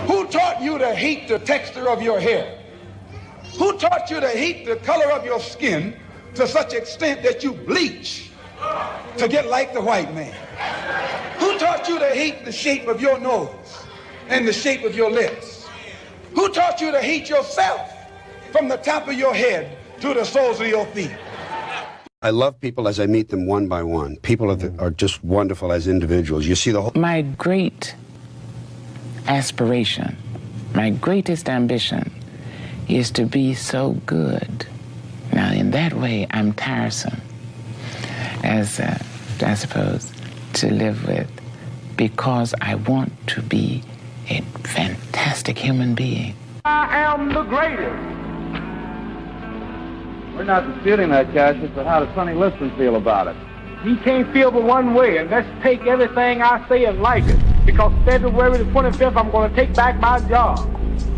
Who taught you to hate the texture of your hair? Who taught you to hate the color of your skin to such extent that you bleach to get like the white man? Who taught you to hate the shape of your nose and the shape of your lips? Who taught you to hate yourself from the top of your head to the soles of your feet? I love people as I meet them one by one. People are just wonderful as individuals. You see the whole... My great aspiration, my greatest ambition is to be so good. Now, in that way, I'm tiresome, as I suppose, to live with, because I want to be a fantastic human being. I am the greatest. We're not disputing that, Cassius, but how does Sonny Liston feel about it? He can't feel but one way, and let's take everything I say and like it. Because February the 25th, I'm going to take back my job.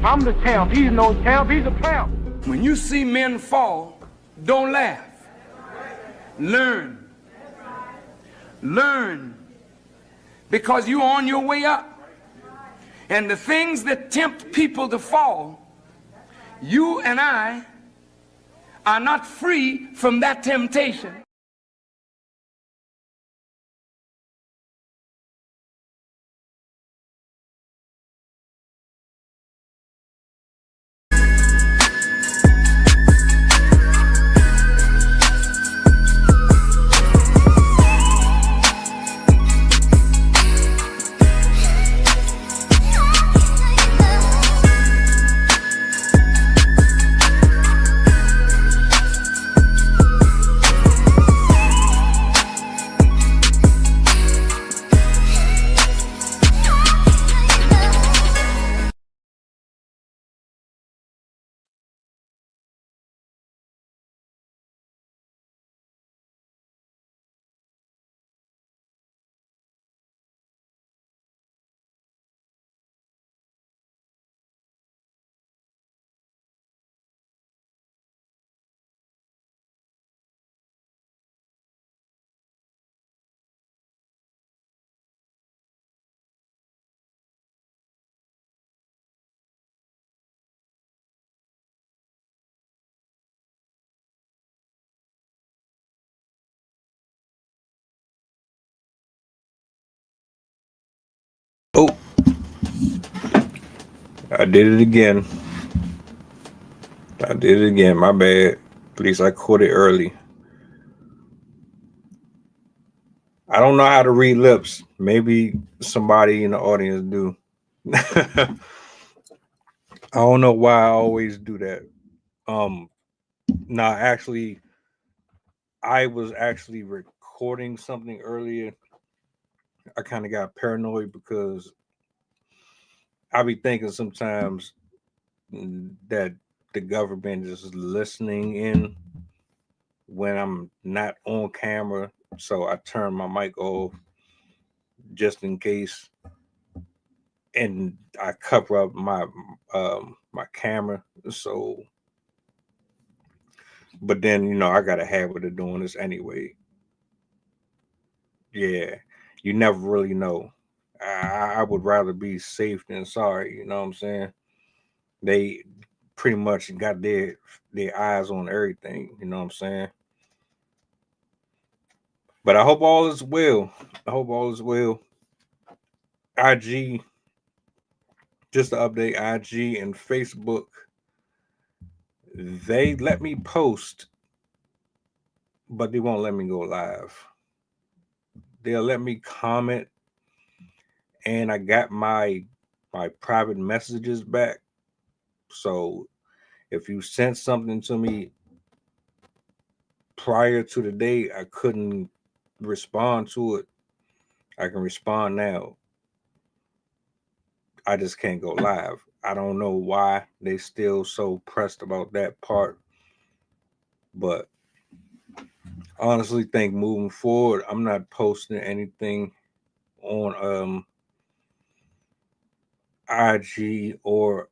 I'm the champ. He's no champ. He's a tramp. When you see men fall, don't laugh. Learn. Learn. Because you're on your way up. And the things that tempt people to fall, you and I are not free from that temptation. Oh, I did it again. My bad. At least I caught it early. I don't know how to read lips. Maybe somebody in the audience do. I don't know why I always do that. Actually, I was actually recording something earlier. I kind of got paranoid because I be thinking sometimes that the government is listening in when I'm not on camera. So I turn my mic off just in case. And I cover up my my camera. So, but then, I got a habit of doing this anyway. Yeah, you never really know. I would rather be safe than sorry. You know what I'm saying? They pretty much got their eyes on everything. You know what I'm saying? But I hope all is well. IG, just to update, IG and Facebook, they let me post, but they won't let me go live. They'll let me comment, and I got my private messages back. So if you sent something to me prior to the day I couldn't respond to it, I can respond now. I just can't go live. I don't know why they still so pressed about that part, but honestly think moving forward, I'm not posting anything on IG, or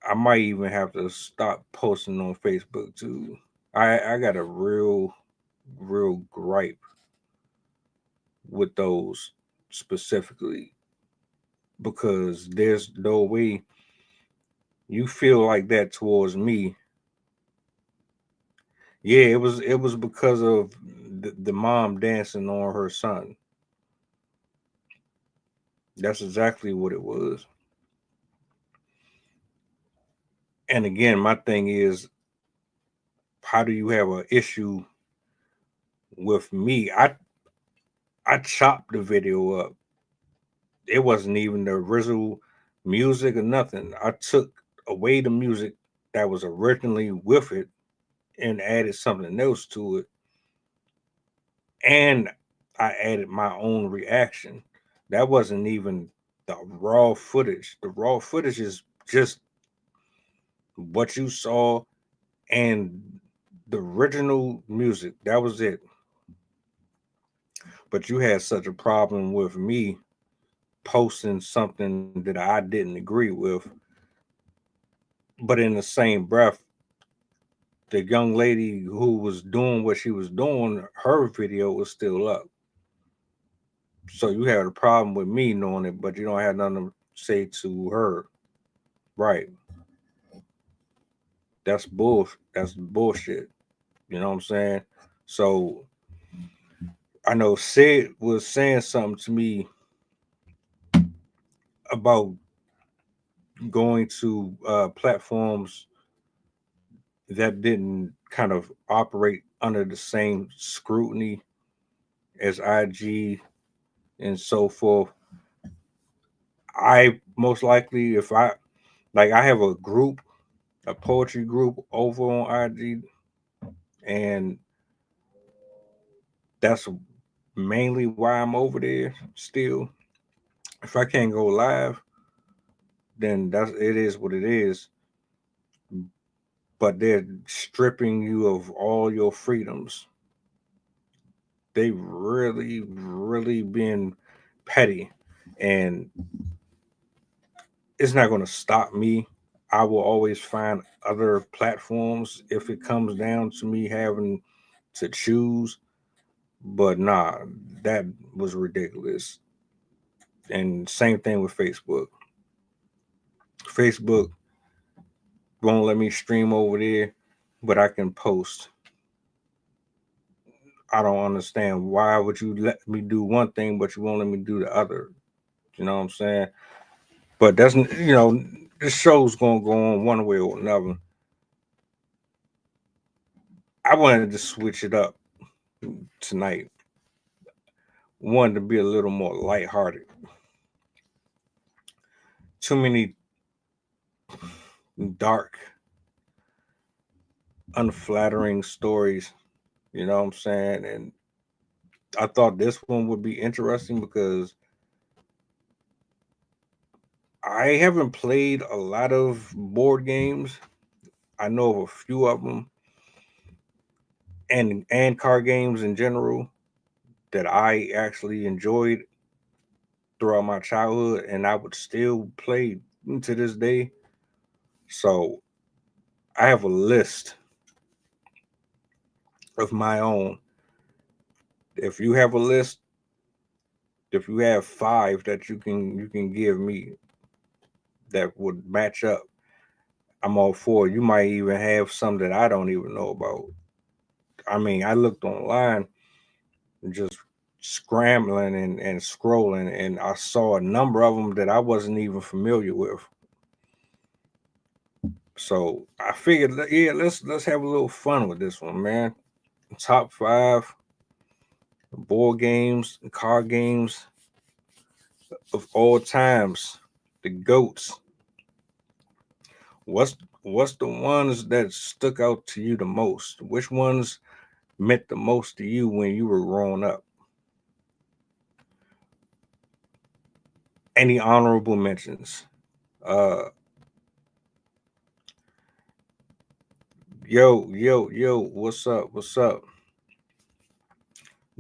I might even have to stop posting on Facebook too. I got a real gripe with those specifically, because there's no way you feel like that towards me. Yeah, it was because of the mom dancing on her son. That's exactly what it was. And again, my thing is, how do you have an issue with me? I chopped the video up. It wasn't even the original music or nothing. I took away the music that was originally with it and added something else to it. And I added my own reaction. That wasn't even the raw footage. The raw footage is just what you saw and the original music. That was it. But you had such a problem with me posting something that I didn't agree with. But in the same breath, the young lady who was doing what she was doing, her video was still up. So you had a problem with me knowing it, but you don't have nothing to say to her. Right. That's bullshit. You know what I'm saying? So I know Sid was saying something to me about going to platforms that didn't kind of operate under the same scrutiny as IG and so forth. I most likely, if I I have a group, a poetry group over on IG, and that's mainly why I'm over there still. If I can't go live, then it is what it is. But they're stripping you of all your freedoms. They really being petty, and it's not going to stop me. I will always find other platforms if it comes down to me having to choose. But nah, that was ridiculous. And same thing with Facebook. Facebook won't let me stream over there, but I can post. I don't understand, why would you let me do one thing but you won't let me do the other? You know what I'm saying? But that's, this show's gonna go on one way or another. I wanted to switch it up tonight. Wanted to be a little more lighthearted. Too many dark, unflattering stories. You know what I'm saying? And I thought this one would be interesting because I haven't played a lot of board games. I know of a few of them, and card games in general that I actually enjoyed throughout my childhood, and I would still play to this day. So I have a list of my own. If you have a list, if you have 5 that you can give me that would match up, I'm all for it. You might even have some that I don't even know about. I mean, I looked online just scrambling and scrolling, and I saw a number of them that I wasn't even familiar with. So I figured, yeah, let's have a little fun with this one, man. Top 5 board games and card games of all times, the GOATs. What's the ones that stuck out to you the most? Which ones meant the most to you when you were growing up? Any honorable mentions? Yo, what's up? What's up?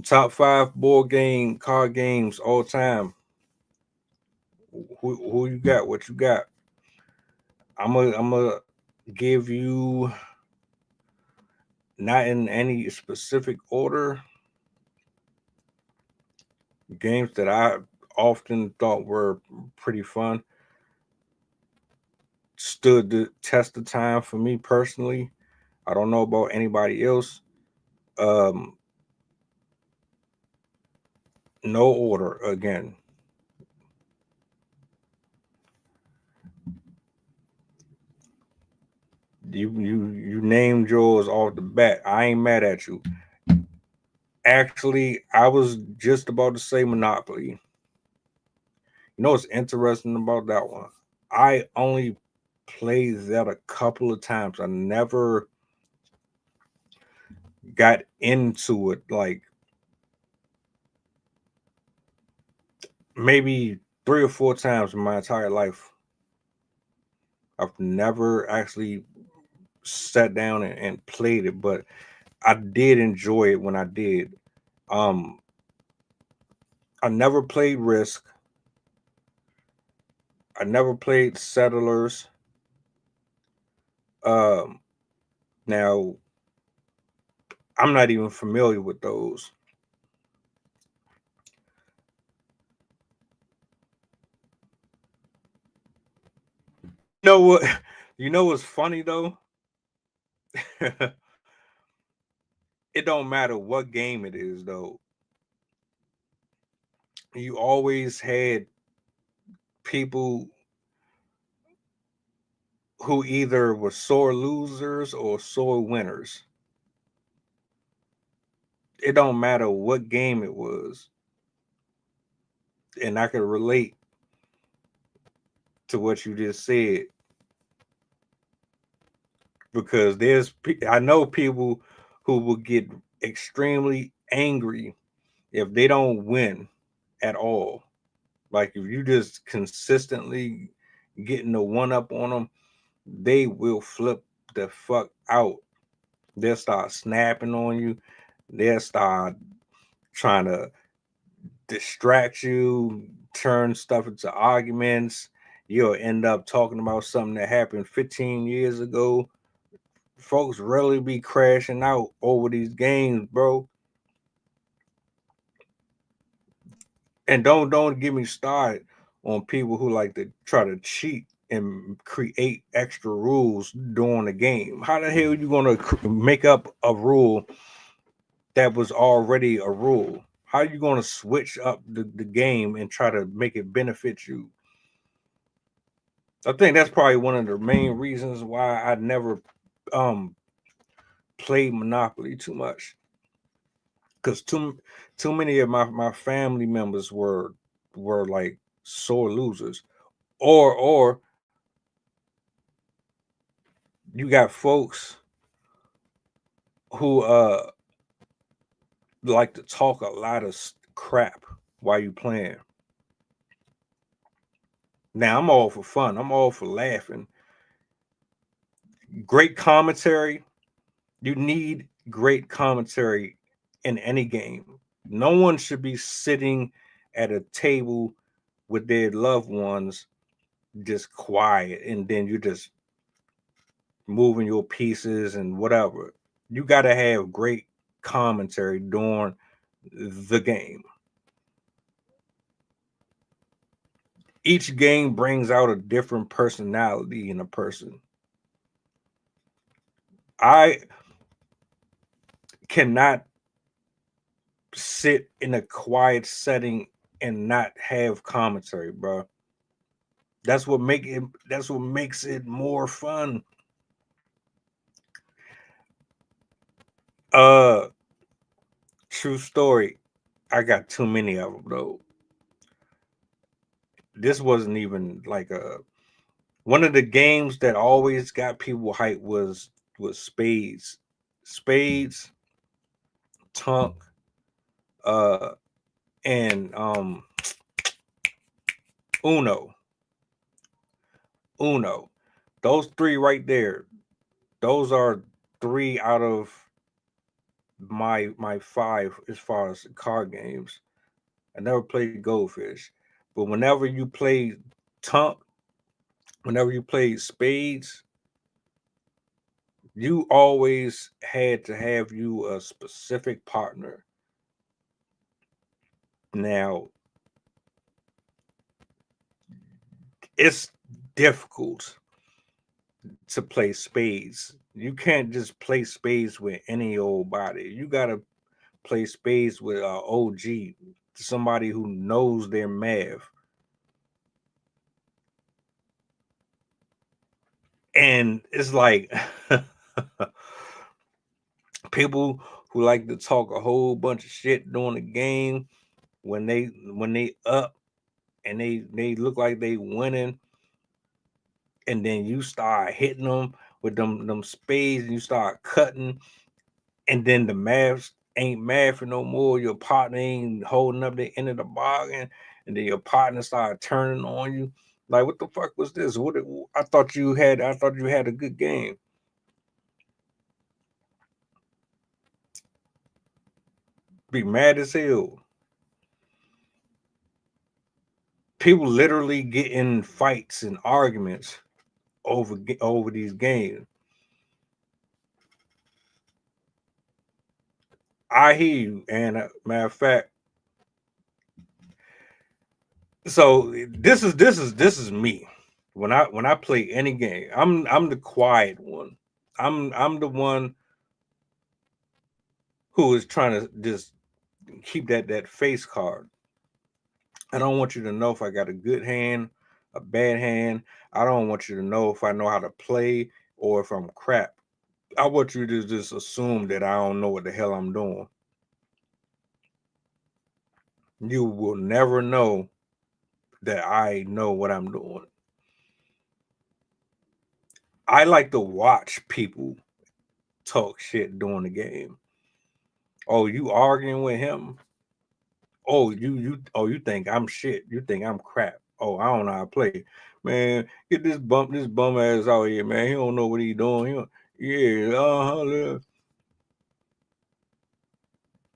Top 5 board game, card games all time. Who you got? What you got? I'm gonna give you, not in any specific order, games that I often thought were pretty fun, stood the test of time for me personally. I don't know about anybody else. Um, no order again. You named yours off the bat. I ain't mad at you. Actually, I was just about to say Monopoly. You know what's interesting about that one? I only played that a couple of times. I never got into it, like maybe 3 or 4 times in my entire life. I've never actually sat down and played it, but I did enjoy it when I did. Um, I never played Risk. I never played Settlers. Um, Now I'm not even familiar with those. You know what? You know what's funny though? It don't matter what game it is though. You always had people who either were sore losers or sore winners. It don't matter what game it was. And I can relate to what you just said, because I know people who will get extremely angry if they don't win at all. Like if you just consistently getting the one up on them, they will flip the fuck out. They'll start snapping on you. They'll start trying to distract you, turn stuff into arguments. You'll end up talking about something that happened 15 years ago. Folks really be crashing out over these games, bro. And don't get me started on people who like to try to cheat and create extra rules during the game. How the hell are you going to make up a rule that was already a rule? How are you going to switch up the game and try to make it benefit you? I think that's probably one of the main reasons why I never um played Monopoly too much, because too many of my family members were like sore losers, or you got folks who like to talk a lot of crap while you playing. Now I'm all for fun. I'm all for laughing. Great commentary. You need great commentary in any game. No one should be sitting at a table with their loved ones just quiet, and then you just moving your pieces and whatever. You got to have great commentary during the game. Each game brings out a different personality in a person. I cannot sit in a quiet setting and not have commentary, bro. That's what makes it more fun. True story. I got too many of them though. This wasn't even like one of the games that always got people hyped was Spades. Spades, Tunk, and Uno. Uno. Those three right there. Those are 3 out of my 5 as far as card games. I never played Goldfish, But whenever you play tunk, whenever you play spades, you always had to have you a specific partner. Now, it's difficult to play spades. You can't just play spades with any old body. You gotta play spades with an OG, somebody who knows their math. And it's like people who like to talk a whole bunch of shit during the game when they up and they look like they winning, and then you start hitting them with them spades and you start cutting, and then the math ain't mathing no more. Your partner ain't holding up the end of the bargain, and then your partner start turning on you. Like, what the fuck was this? I thought you had a good game. Be mad as hell. People literally get in fights and arguments over these games. I hear you, and matter of fact, so this is me. When I play any game, I'm the quiet one. I'm the one who is trying to just keep that face card. I don't want you to know if I got a good hand, a bad hand. I don't want you to know if I know how to play or if I'm crap. I want you to just assume that I don't know what the hell I'm doing. You will never know that I know what I'm doing. I like to watch people talk shit during the game. Oh, you arguing with him? Oh, you think I'm shit. You think I'm crap. Oh, I don't know how to play. Man, get this bum ass out here, man. He don't know what he doing.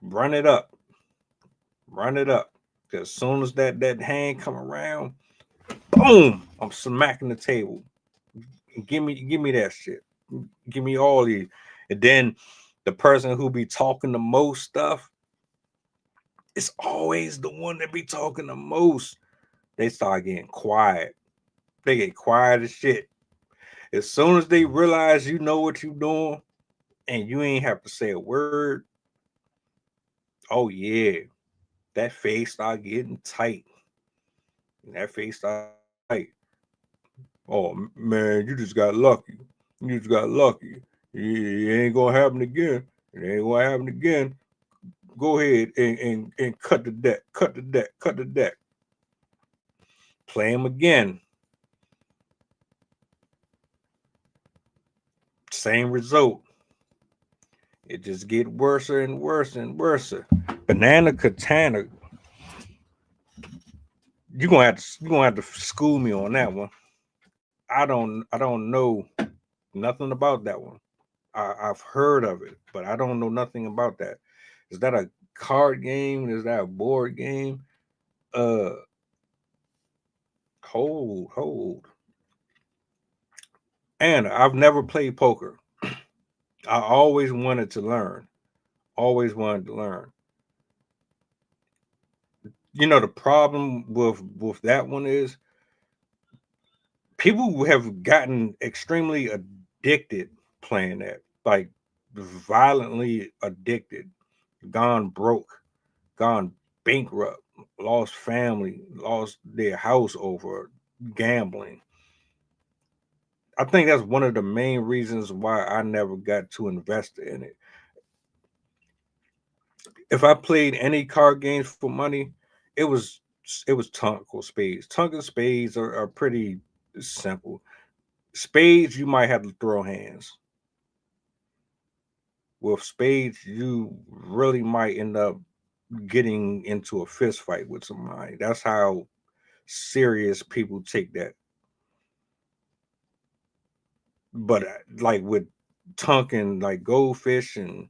Run it up. Run it up. Cause as soon as that hand come around, boom, I'm smacking the table. Give me that shit. Give me all these. And then the person who be talking the most stuff, it's always the one that be talking the most. They start getting quiet. They get quiet as shit. As soon as they realize you know what you're doing and you ain't have to say a word, oh yeah, that face start getting tight. That face start tight. Oh man, you just got lucky. You just got lucky. It ain't gonna happen again. It ain't gonna happen again. Go ahead and cut the deck. Cut the deck. Cut the deck. Play him again. Same result. It just get worse and worse and worse. Banana Katana. You're gonna have to school me on that one. I don't know nothing about that one. I've heard of it, but I don't know nothing about that. Is that a card game? Is that a board game? Hold. And I've never played poker. I always wanted to learn. Always wanted to learn. You know, the problem with that one is people have gotten extremely addicted playing that, like violently addicted, gone broke, gone bankrupt, lost family, lost their house over gambling. I think that's one of the main reasons why I never got to invest in it. If I played any card games for money, it was Tunk or Spades. Tunk and Spades are pretty simple. Spades, you might have to throw hands. With Spades, you really might end up getting into a fist fight with somebody. That's how serious people take that. But like with Tunk and like Goldfish and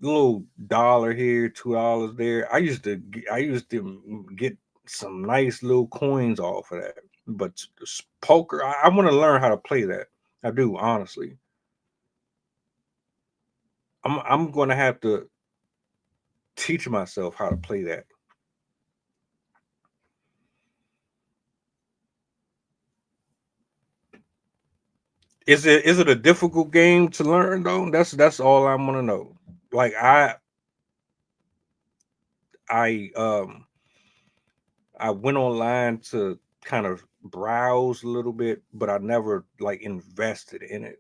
little $1 here, $2 there. I used to get some nice little coins off of that. But poker, I want to learn how to play that. I do, honestly. I'm going to have to teach myself how to play that. Is it a difficult game to learn though? That's all I want to know. Like I went online to kind of browse a little bit, but I never like invested in it.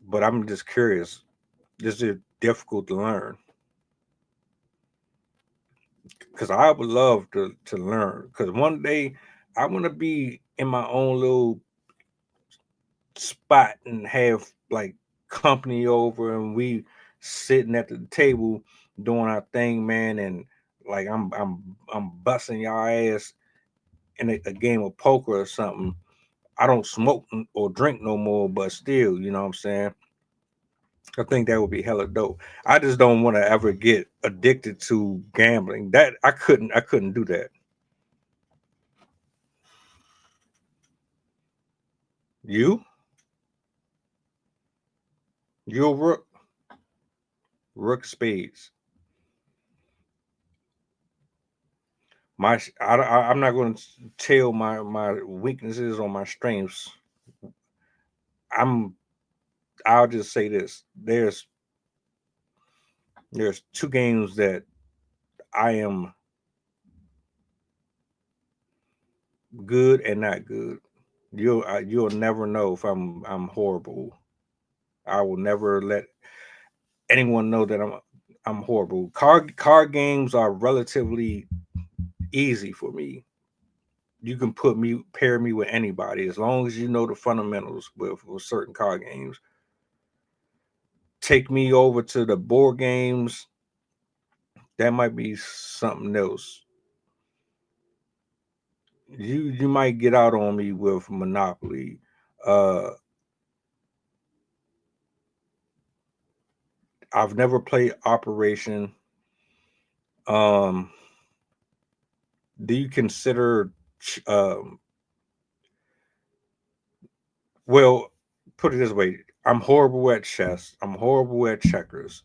But I'm just curious, is it difficult to learn? Because I would love to learn. Because one day I want to be in my own little spot and have like company over, and we sitting at the table doing our thing, man. And like I'm busting y'all ass in a game of poker or something. I don't smoke or drink no more, but still, you know what I'm saying? I think that would be hella dope. I just don't want to ever get addicted to gambling. That I couldn't do that. You're rook spades. I'm not going to tell my weaknesses or my strengths. I'll just say this. There's two games that I am good and not good. You'll never know if I'm horrible. I will never let anyone know that I'm horrible. Card games are relatively easy for me. You can pair me with anybody as long as you know the fundamentals with certain card games. Take me over to the board games. That might be something else. You might get out on me with Monopoly. I've never played Operation. Do you consider well, put it this way, I'm horrible at chess. I'm horrible at checkers.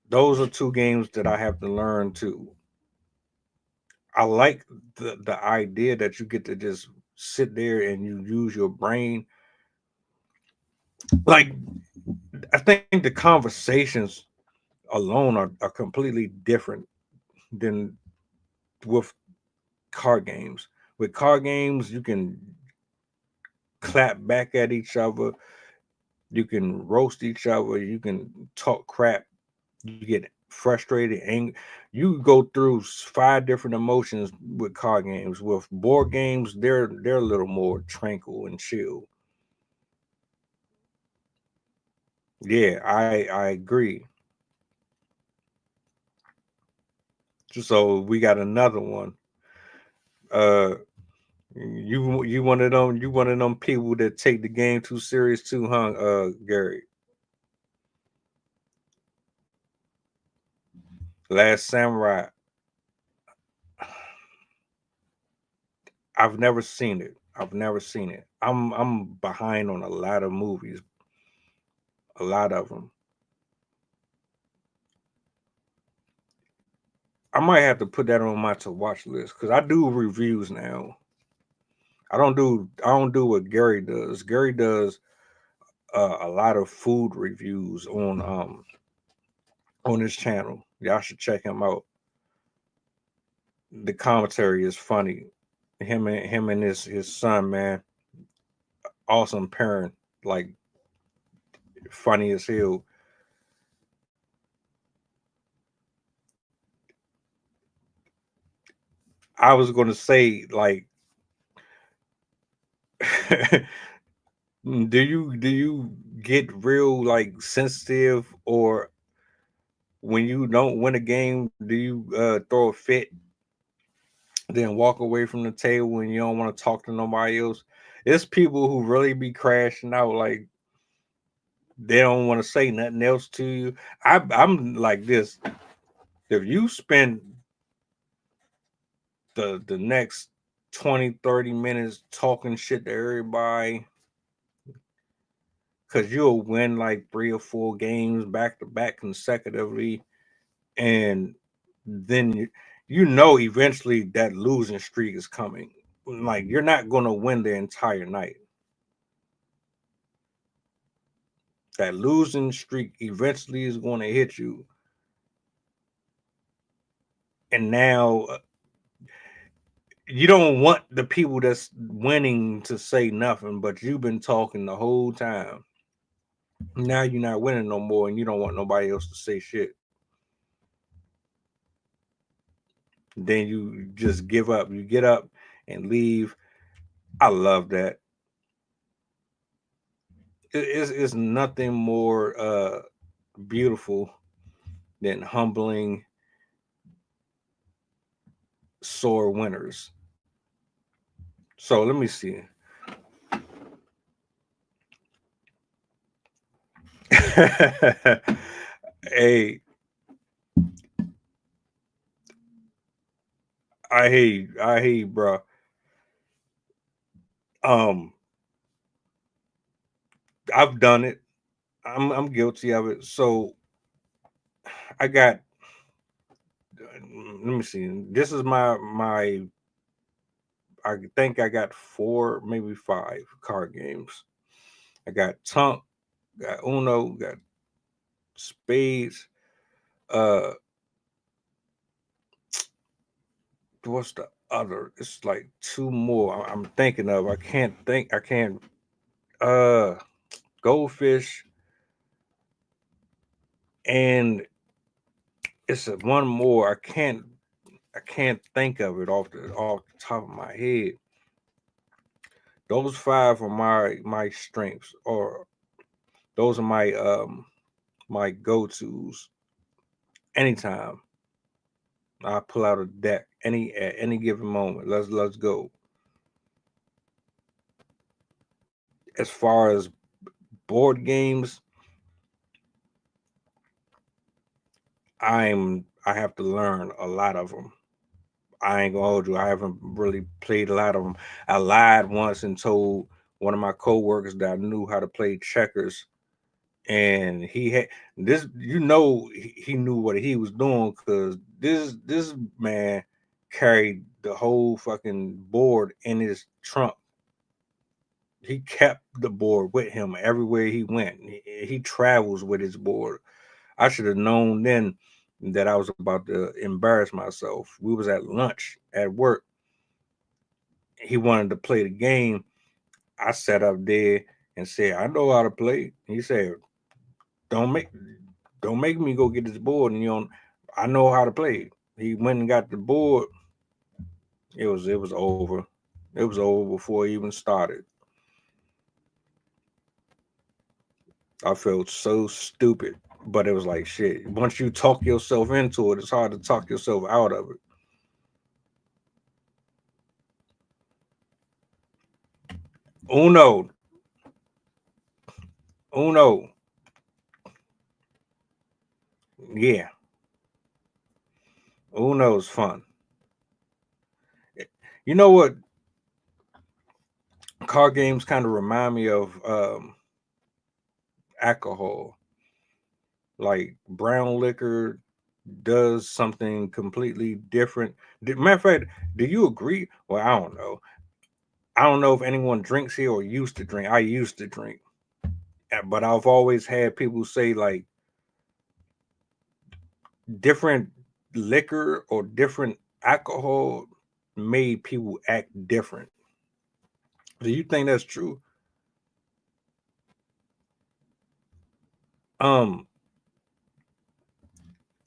Those are two games that I have to learn to. I like the idea that you get to just sit there and you use your brain. Like, I think the conversations alone are completely different than with card games. With card games, you can clap back at each other, you can roast each other, you can talk crap, you get frustrated, angry. You go through 5 different emotions with card games. With board games, they're a little more tranquil and chill. Yeah, I agree. So we got another one. You one of them people that take the game too serious too, huh, Gary? Last Samurai. I've never seen it. I'm behind on a lot of movies. A lot of them. I might have to put that on my to watch list because I do reviews now. I don't do what Gary does. Gary does a lot of food reviews on his channel. Y'all should check him out. The commentary is funny. Him and his son, man, awesome parent, like funny as hell. I was gonna say, like, do you get real like sensitive, or when you don't win a game, do you throw a fit, then walk away from the table when you don't want to talk to nobody else? It's people who really be crashing out, like they don't want to say nothing else to you. I'm like this. If you spend the next 20-30 minutes talking shit to everybody, because you'll win like 3 or 4 games back to back consecutively, and then you know eventually that losing streak is coming. Like, you're not going to win the entire night. That losing streak eventually is going to hit you. And now you don't want the people that's winning to say nothing, but you've been talking the whole time. Now you're not winning no more, and you don't want nobody else to say shit. Then you just give up. You get up and leave. I love that. It's nothing more beautiful than humbling sore winners. So let me see. Hey, I hate you, bro. I've done it. I'm guilty of it. So I got. Let me see. This is my. I think I got 4, maybe 5 card games. I got Tunk, got Uno, got Spades. What's the other? It's like 2 more I'm thinking of. I can't think. I can't. Goldfish, and it's one more. I can't think of it off the top of my head. Those 5 are my strengths, or those are my go-tos. Anytime I pull out a deck, at any given moment. Let's go. As far as board games, I have to learn a lot of them. I ain't gonna hold you. I haven't really played a lot of them. I lied once and told one of my coworkers that I knew how to play checkers, and he had this. You know, he knew what he was doing, because this man carried the whole fucking board in his trunk. He kept the board with him everywhere he went. He travels with his board. I should have known then that I was about to embarrass myself. We was at lunch at work. He wanted to play the game. I sat up there and said, "I know how to play." He said, "Don't make me go get this board." And I know how to play. He went and got the board. It was over. It was over before it even started. I felt so stupid, but it was like, shit. Once you talk yourself into it, it's hard to talk yourself out of it. Uno. Yeah. Uno's fun. You know what? Card games kind of remind me of alcohol. Like, brown liquor does something completely different. Matter of fact, do you agree? Well, I don't know. I don't know if anyone drinks here or used to drink. I used to drink, but I've always had people say, like, different liquor or different alcohol made people act different. Do you think that's true?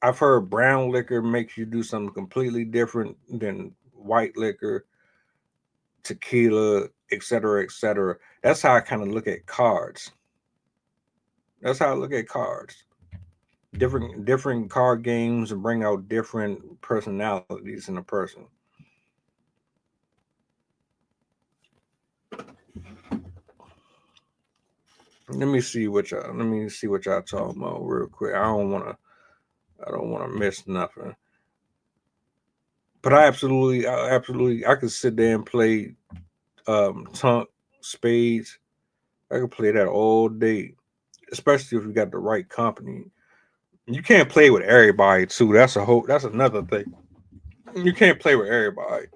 I've heard brown liquor makes you do something completely different than white liquor, tequila, etc., etc. That's how I kind of look at cards. Different card games bring out different personalities in a person. Let me see what y'all talking about real quick. I don't want to miss nothing. But I absolutely, I could sit there and play tunk, spades. I could play that all day, especially if you got the right company. You can't play with everybody too. That's another thing. You can't play with everybody.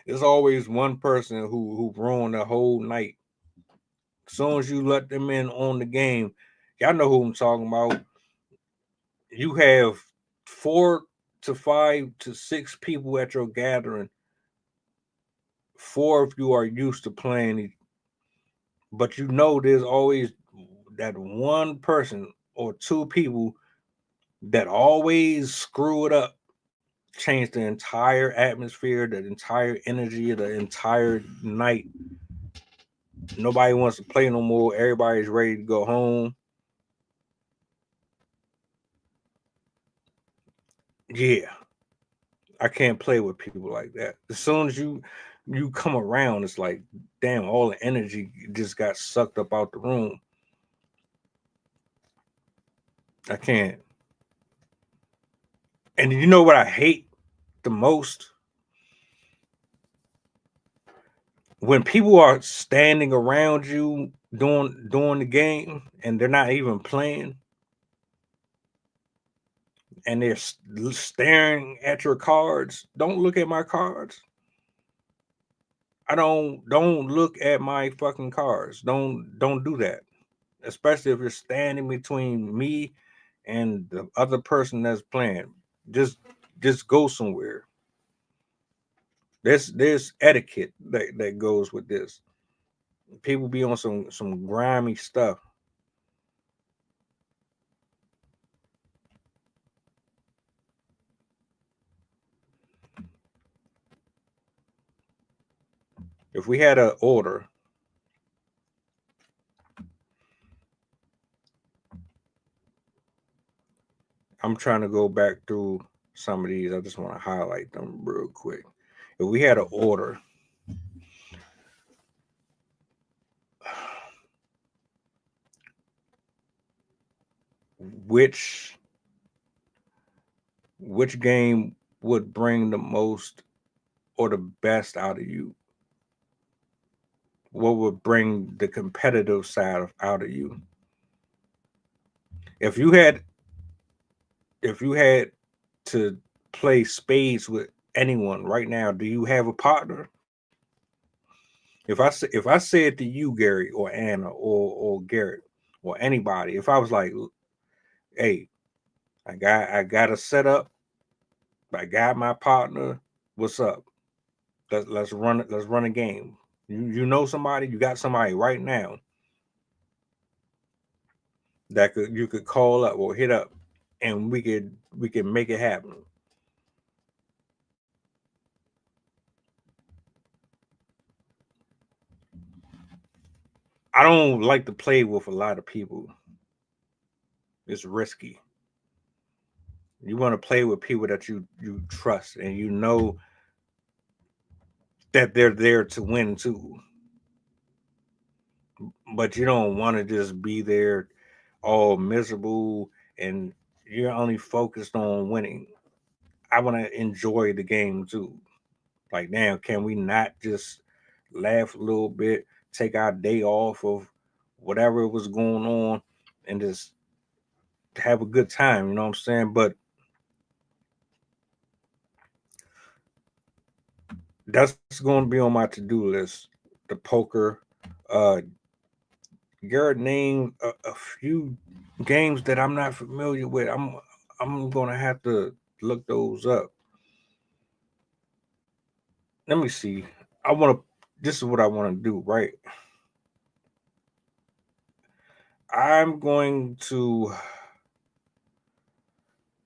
There's always one person who ruined the whole night. As soon as you let them in on the game, y'all know who I'm talking about. You have 4 to 5 to 6 people at your gathering. 4 of you are used to playing, but you know there's always that one person or 2 people that always screw it up, change the entire atmosphere, the entire energy of the entire night. Nobody wants to play no more. Everybody's ready to go home. Yeah, I can't play with people like that. As soon as you come around, it's like, damn, all the energy just got sucked up out the room. I can't. And you know what I hate the most? When people are standing around you during the game and they're not even playing, and they're staring at your cards. Don't look at my cards. Don't look at my fucking cards. Don't do that. Especially if you're standing between me and the other person that's playing. Just go somewhere. There's etiquette that goes with this. People be on some grimy stuff. If we had an order, I'm trying to go back through some of these. I just want to highlight them real quick. If we had an order, which game would bring the most or the best out of you? What would bring the competitive side out of you? If you had to play spades with anyone right now, do you have a partner? If I said to you, Gary, or Anna, or Garrett, or anybody, if I was like, hey, I got a setup, I got my partner, what's up? Let's run a game. You know somebody, you got somebody right now that you could call up or hit up, and we can make it happen. I don't like to play with a lot of people. It's risky. You want to play with people that you trust and you know that they're there to win too. But you don't want to just be there all miserable and you're only focused on winning. I want to enjoy the game too. Like, now, can we not just laugh a little bit, take our day off of whatever was going on, and just have a good time? You know what I'm saying? But that's going to be on my to-do list. The poker. Garrett named a few games that I'm not familiar with. I'm going to have to look those up. Let me see. This is what I want to do, right? I'm going to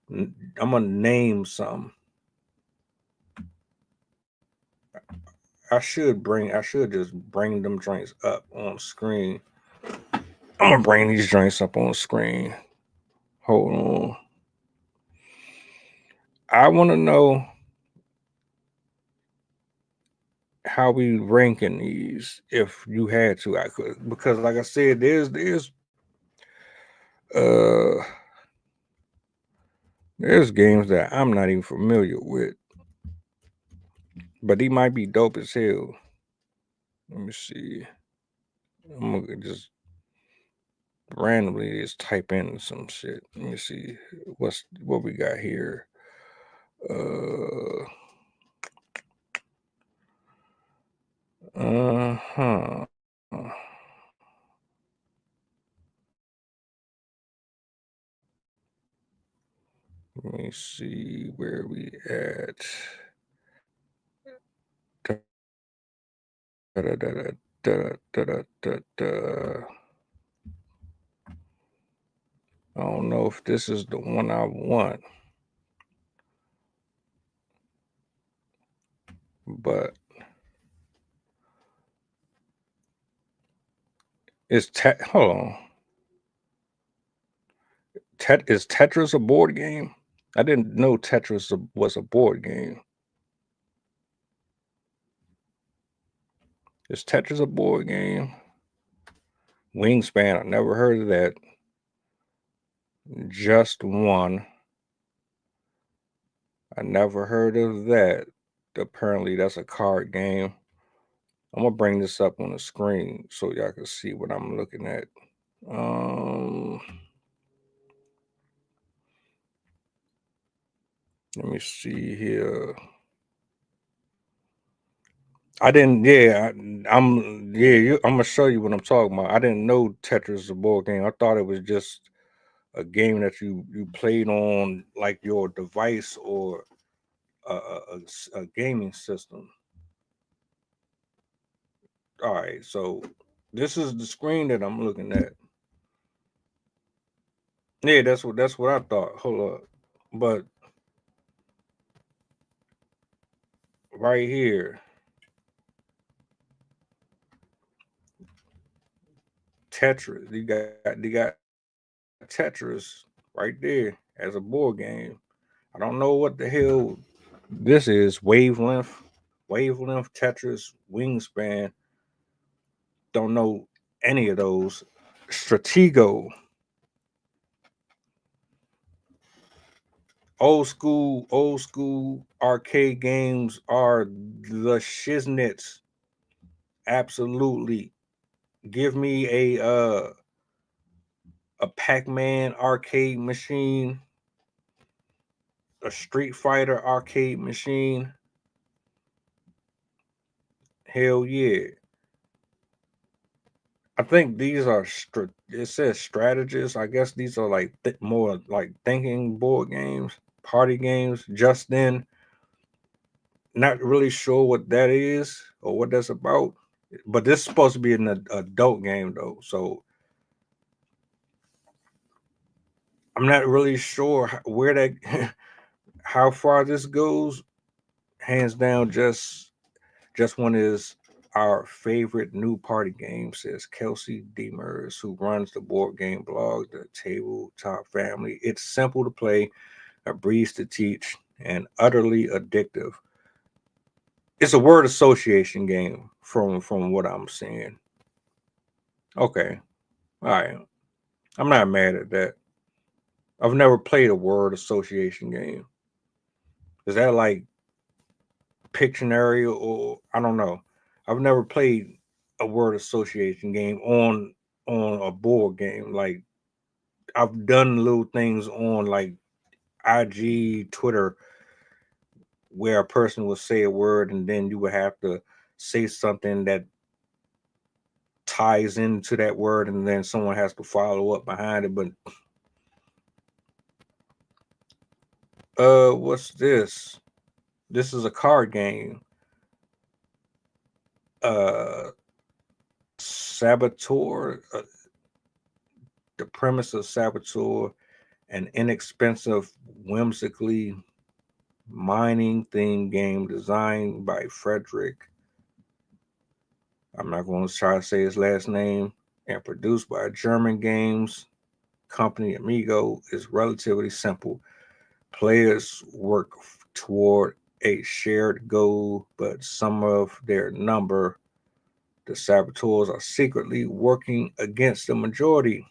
name some. I should just bring them joints up on screen. I'm gonna bring these joints up on screen. Hold on. I want to know how we ranking these. If you had to, I could, because like I said, there's There's games that I'm not even familiar with, but they might be dope as hell. Let me see. I'm gonna just randomly just type in some shit. Let me see what we got here. Uh-huh. Let me see where we at. I don't know if this is the one I want, but it's hold on. Is Tetris a board game? I didn't know Tetris was a board game. Is Tetris a board game? Wingspan, I never heard of that. Just One. I never heard of that. Apparently, that's a card game. I'm gonna bring this up on the screen so y'all can see what I'm looking at. Let me see here. I didn't. Yeah, I'm. Yeah, I'm gonna show you what I'm talking about. I didn't know Tetris is a board game. I thought it was just a game that you played on like your device or a gaming system. All right, so this is the screen that I'm looking at. Yeah, that's what I thought. Hold up, but right here, Tetris. You got Tetris right there as a board game. I don't know what the hell this is. Wavelength, Tetris, Wingspan. Don't know any of those. Stratego. Old school arcade games are the shiznits. Absolutely. Give me a Pac-Man arcade machine, a Street Fighter arcade machine. Hell yeah. I think these are it says strategists. I guess these are like more like thinking board games, party games. Just then, not really sure what that is or what that's about. But this is supposed to be an adult game though, so I'm not really sure where that, how far this goes. Hands down, just One is our favorite new party game, says Kelsey Demers, who runs the board game blog, the Tabletop Family. It's simple to play, a breeze to teach, and utterly addictive. It's a word association game from what I'm seeing. Okay. All right. I'm not mad at that. I've never played a word association game. Is that like Pictionary or I don't know. I've never played a word association game on a board game. Like I've done little things on like IG, Twitter, where a person would say a word and then you would have to say something that ties into that word and then someone has to follow up behind it. But what's this? This is a card game. Saboteur. The premise of Saboteur, an inexpensive, whimsically mining theme game designed by Frederick. I'm not going to try to say his last name, and produced by German games company Amigo, is relatively simple. Players work toward a shared goal, but some of their number, the saboteurs, are secretly working against the majority,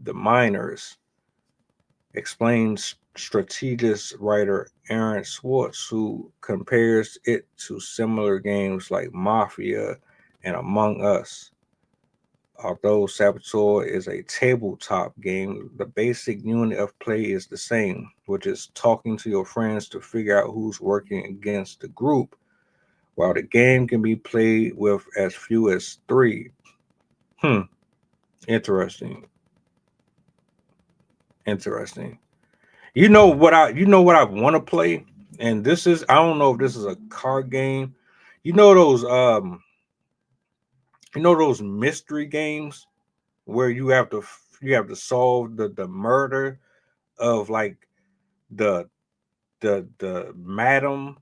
the miners. Explains strategist writer Aaron Swartz, who compares it to similar games like Mafia and Among Us. Although Saboteur is a tabletop game, the basic unit of play is the same, which is talking to your friends to figure out who's working against the group. While the game can be played with as few as 3. Interesting. Interesting. You know what I want to play? And this is, I don't know if this is a card game. You know those mystery games where you have to solve the murder of like the madam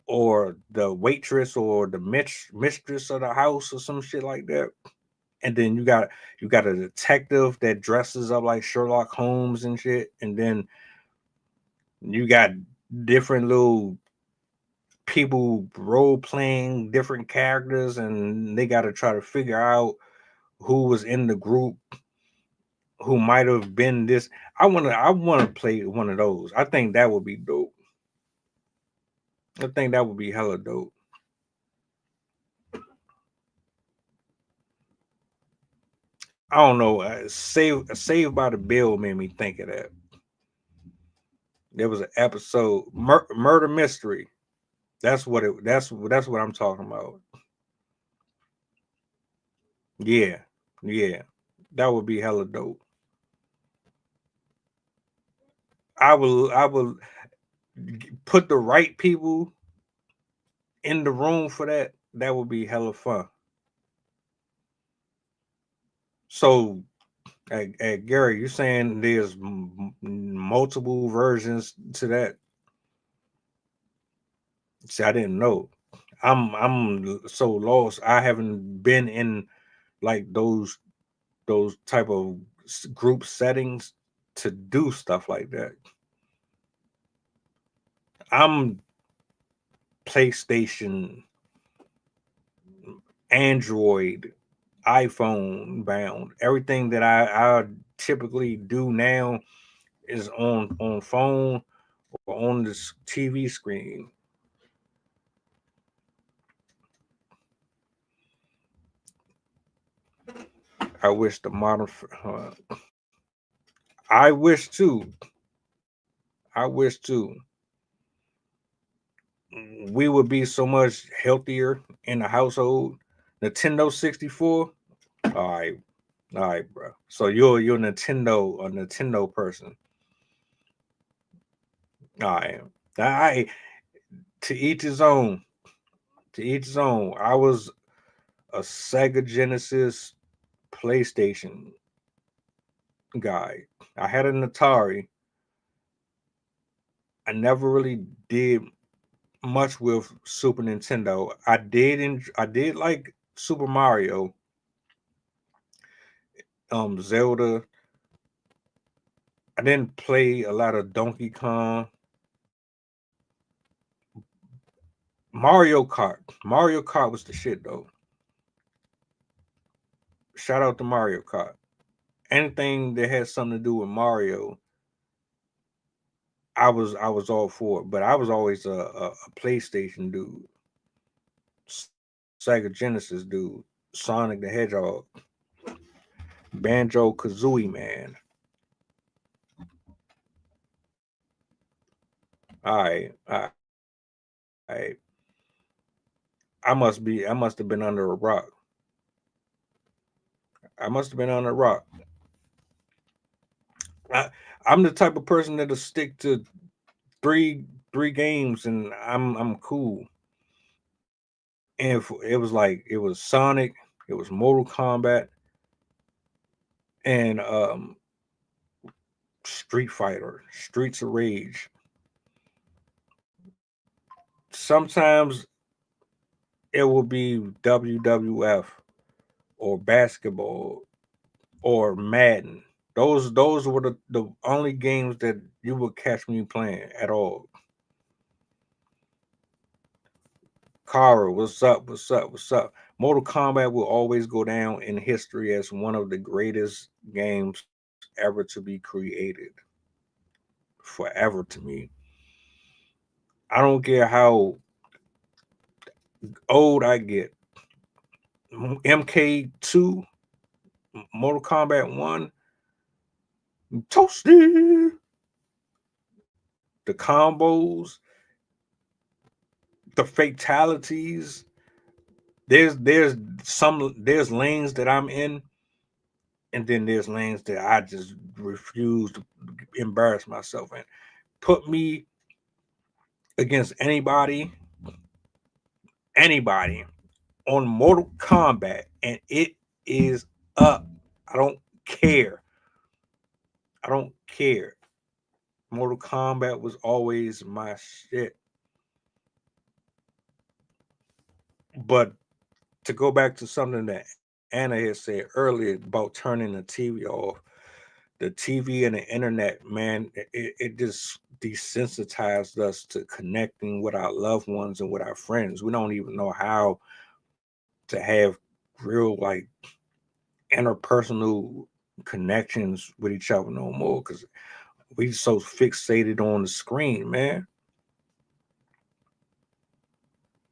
or the waitress or the mistress of the house or some shit like that. And then you got a detective that dresses up like Sherlock Holmes and shit. And then you got different little people role playing different characters, and they got to try to figure out who was in the group, who might have been this. I want to play one of those. I think that would be dope. I think that would be hella dope. I don't know. Saved by the Bell made me think of that. There was an episode, Murder Mystery. That's what I'm talking about. Yeah, that would be hella dope. I will put the right people in the room for that. That would be hella fun. So, Gary, you're saying there's multiple versions to that? See, I didn't know. I'm so lost. I haven't been in like those type of group settings to do stuff like that. I'm PlayStation, Android, iPhone bound. Everything that I typically do now is on phone or on this TV screen. I wish the modern. I wish too. We would be so much healthier in the household. Nintendo 64. All right, bro. So you're a Nintendo person. I to each his own. To each his own. I was a Sega Genesis PlayStation guy. I had an Atari. I never really did much with Super Nintendo. I did like Super Mario, Zelda. I didn't play a lot of Donkey Kong. Mario Kart. Mario Kart was the shit though. Shout out to Mario Kart. Anything that had something to do with Mario, I was all for it. But I was always a PlayStation dude, Sega Genesis dude, Sonic the Hedgehog, Banjo Kazooie, man. All right. I must have been under a rock. I must have been on a rock. I'm the type of person that'll stick to three games and I'm cool. And it was Sonic, it was Mortal Kombat, and Street Fighter, Streets of Rage. Sometimes it will be WWF or basketball or Madden. Those were the only games that you would catch me playing at all. Kara, what's up? Mortal Kombat will always go down in history as one of the greatest games ever to be created. forever to me. I don't care how old I get. MK2, Mortal Kombat 1, toasty. The combos, the fatalities. There's lanes that I'm in, and then there's lanes that I just refuse to embarrass myself in. Put me against anybody on Mortal Kombat, and it is up. I don't care. Mortal Kombat was always my shit. But to go back to something that Anna had said earlier about turning the TV off, the TV and the internet, man, it just desensitized us to connecting with our loved ones and with our friends. We don't even know how to have real, like, interpersonal connections with each other no more, because we so fixated on the screen, man.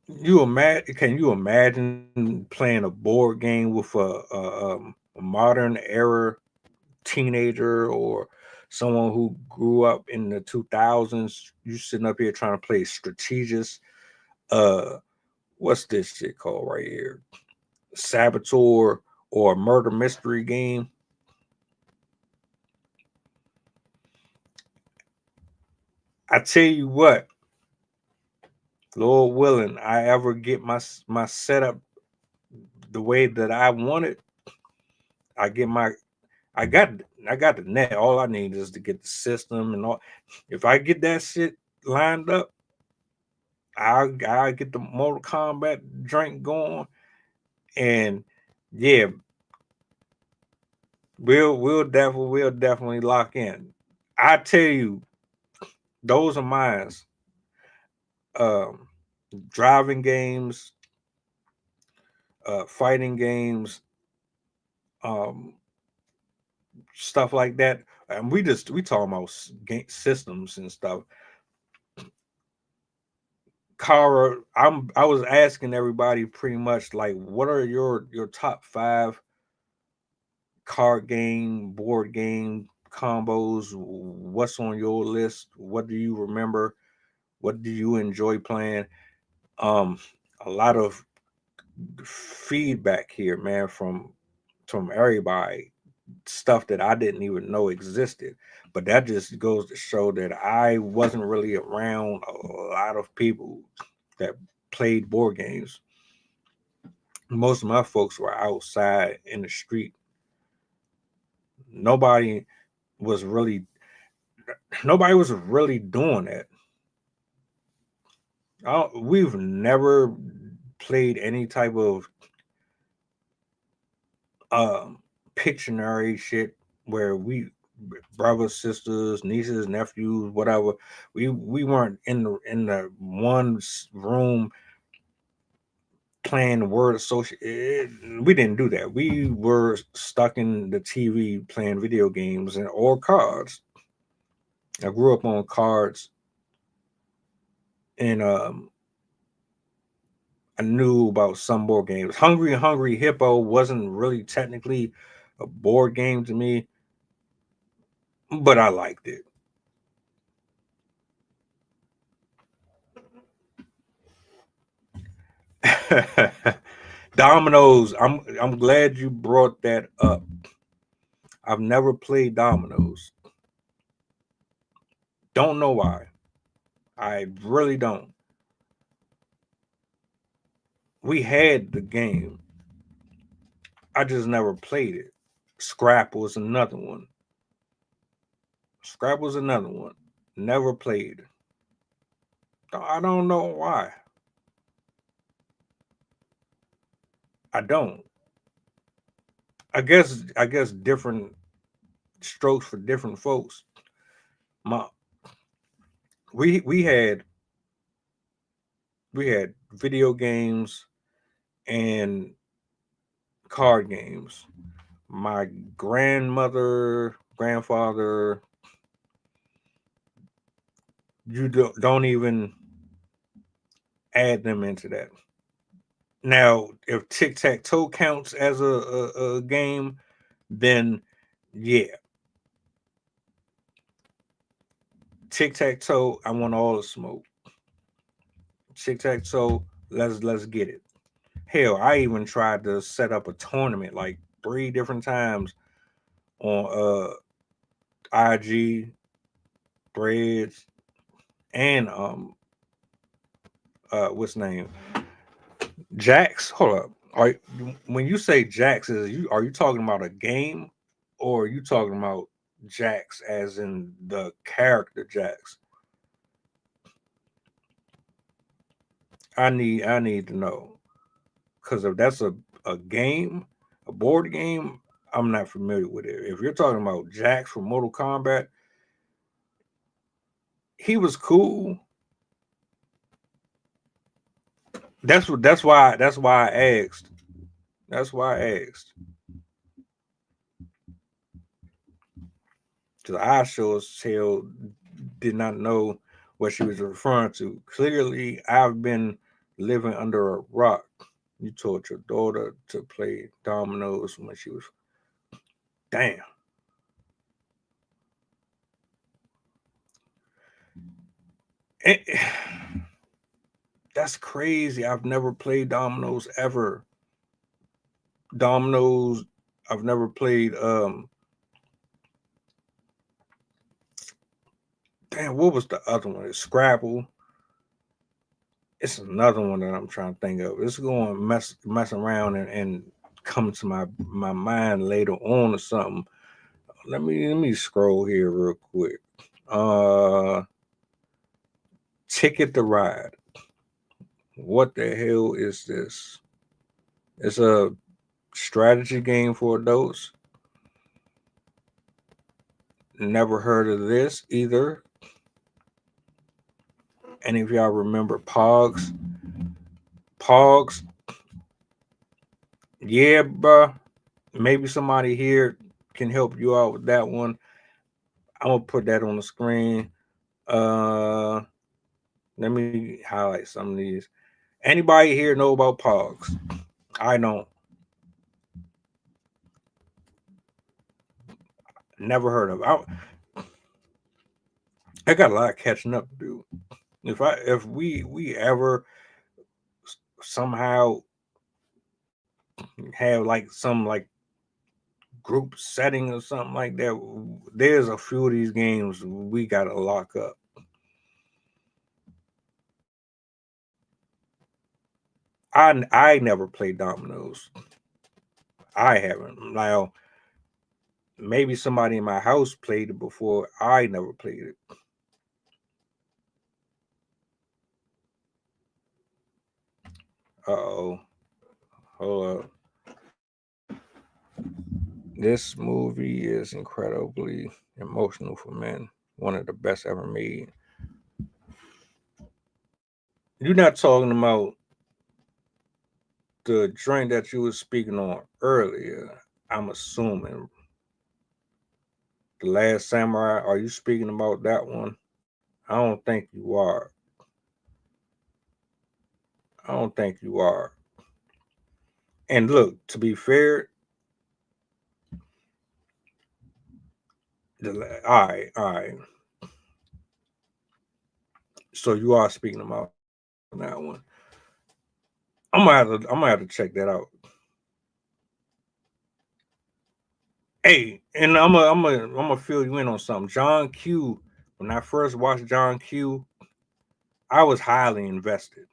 Can you imagine playing a board game with a modern era teenager or someone who grew up in the 2000s? You sitting up here trying to play strategist. What's this shit called right here? Saboteur or a murder mystery game. I tell you what, Lord willing, I ever get my setup the way that I want it, I got the net. All I need is to get the system and all. If I get that shit lined up, I'll get the Mortal Kombat drink going, and yeah, we'll definitely lock in. I tell you, those are mine. Driving games, fighting games, stuff like that. And we talking about systems and stuff. Kara, I was asking everybody pretty much like, what are your top 5 card game, board game combos? What's on your list? What do you remember? What do you enjoy playing? A lot of feedback here, man, from everybody, stuff that I didn't even know existed. But that just goes to show that I wasn't really around a lot of people that played board games. Most of my folks were outside in the street. Nobody was really doing that. We've never played any type of Pictionary shit where we brothers, sisters, nieces, nephews, whatever. We weren't in the one room playing word association. We didn't do that. We were stuck in the TV playing video games or cards. I grew up on cards, and I knew about some board games. Hungry Hippo wasn't really technically a board game to me, but I liked it. Dominoes. I'm glad you brought that up. I've never played dominoes. Don't know why. I really don't. We had the game. I just never played it. Scrap was another one. Never played. I don't know why. I don't. I guess different strokes for different folks. We had video games and card games. My grandmother, grandfather, you don't even add them into that. Now, if tic-tac-toe counts as a game, then yeah. Tic-tac-toe, I want all the smoke. Tic-tac-toe, let's get it. Hell, I even tried to set up a tournament like 3 different times on IG, Threads, and what's name? Jax. Hold up. When you say Jax, are you talking about a game, or are you talking about Jax as in the character Jax? I need to know, because if that's a game, a board game, I'm not familiar with it. If you're talking about Jax from Mortal Kombat, he was cool. That's why I asked. That's why I asked. Because I sure as hell did not know what she was referring to. Clearly, I've been living under a rock. You taught your daughter to play dominoes when she was... Damn. That's crazy. I've never played dominoes ever. Dominoes, I've never played damn, what was the other one? It's Scrabble. It's another one that I'm trying to think of. It's going to mess around and come to my mind later on or something. Let me scroll here real quick. Ticket to Ride. What the hell is this? It's a strategy game for adults. Never heard of this either. Any of y'all remember Pogs? Pogs? Yeah, bruh. Maybe somebody here can help you out with that one. I'm gonna put that on the screen. Let me highlight some of these. Anybody here know about Pogs? I don't. Never heard of it. I got a lot of catching up to do. If we ever somehow have like some like group setting or something like that, there's a few of these games we gotta lock up. I never played dominoes. I haven't. Now, maybe somebody in my house played it before. I never played it. Uh-oh. Hold up. This movie is incredibly emotional for men. One of the best ever made. You're not talking about the joint that you were speaking on earlier, I'm assuming. The Last Samurai, are you speaking about that one? I don't think you are. I don't think you are. And look, to be fair, all right. So you are speaking about that one. I'm gonna have to check that out. Hey, and I'm gonna fill you in on something. John Q. When I first watched John Q, I was highly invested.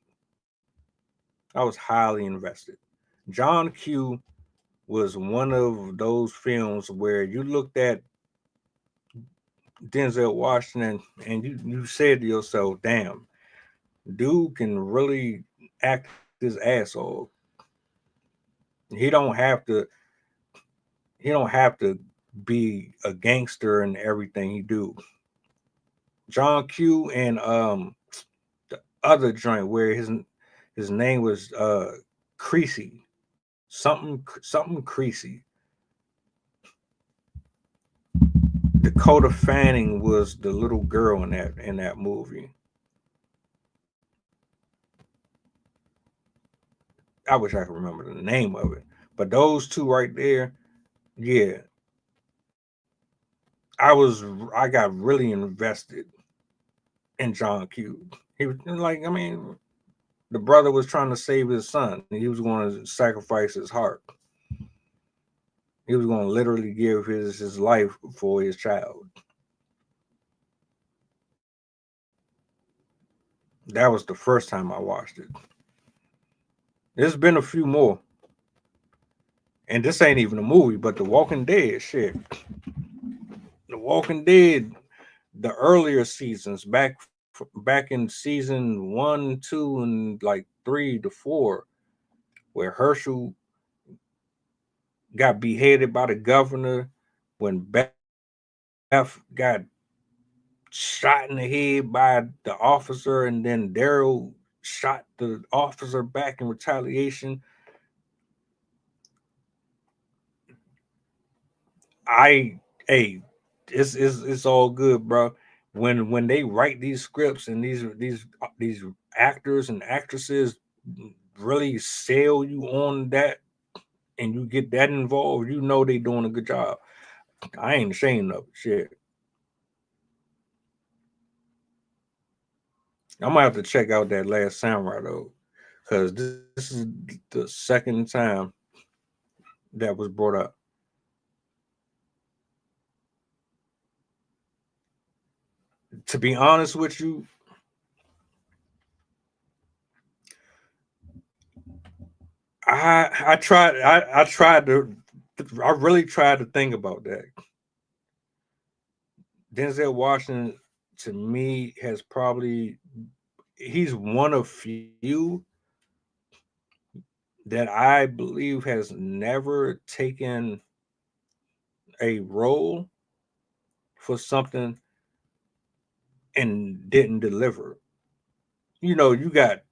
John Q was one of those films where you looked at Denzel Washington and you said to yourself, damn, dude can really act his ass off. He don't have to be a gangster in everything he do. John Q and the other joint where his name was Creasy. Something Creasy. Dakota Fanning was the little girl in that movie. I wish I could remember the name of it. But those two right there, yeah. I got really invested in John Q. He was like, I mean, the brother was trying to save his son. He was going to sacrifice his heart. He was going to literally give his life for his child. That was the first time I watched it. There's been a few more. And this ain't even a movie, but The Walking Dead, shit. The Walking Dead, the earlier seasons, back in season 1, 2, and like 3 to 4, where Herschel got beheaded by the governor, when Beth got shot in the head by the officer, and then Daryl shot the officer back in retaliation. It's all good, bro. When they write these scripts and these actors and actresses really sell you on that, and you get that involved, you know they doing a good job. I ain't ashamed of it. Shit. I'm gonna have to check out that Last Samurai though, because this is the second time that was brought up. To be honest with you, I really tried to think about that. Denzel Washington, to me, he's one of few that I believe has never taken a role for something and didn't deliver. You know, you got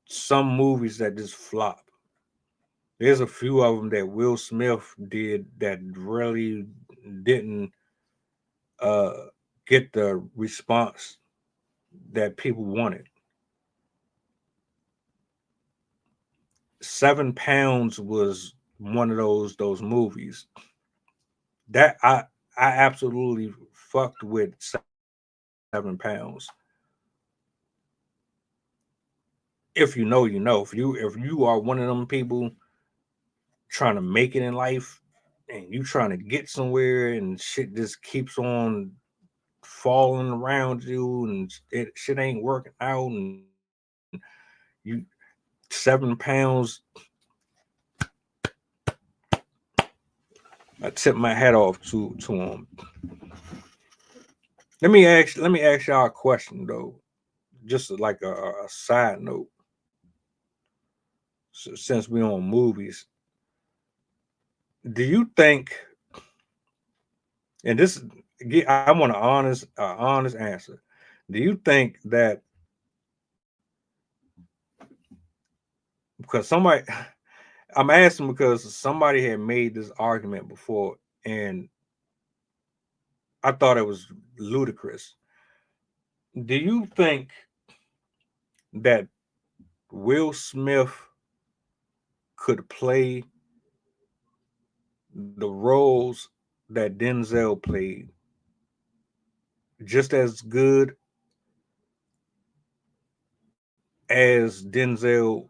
some movies that just flop. There's a few of them that Will Smith did that really didn't get the response that people wanted. 7 Pounds was one of those movies that I absolutely fucked with. 7 Pounds. If you know, you know. If you are one of them people trying to make it in life and you trying to get somewhere and shit just keeps on falling around you and shit ain't working out, and you 7 Pounds, I tip my hat off to him. Let me ask y'all a question though, just like a side note. So, since we're on movies, do you think? And this, I want an honest answer. Do you think that because somebody, I'm asking because somebody had made this argument before, and I thought it was ludicrous. Do you think that Will Smith could play the roles that Denzel played just as good as Denzel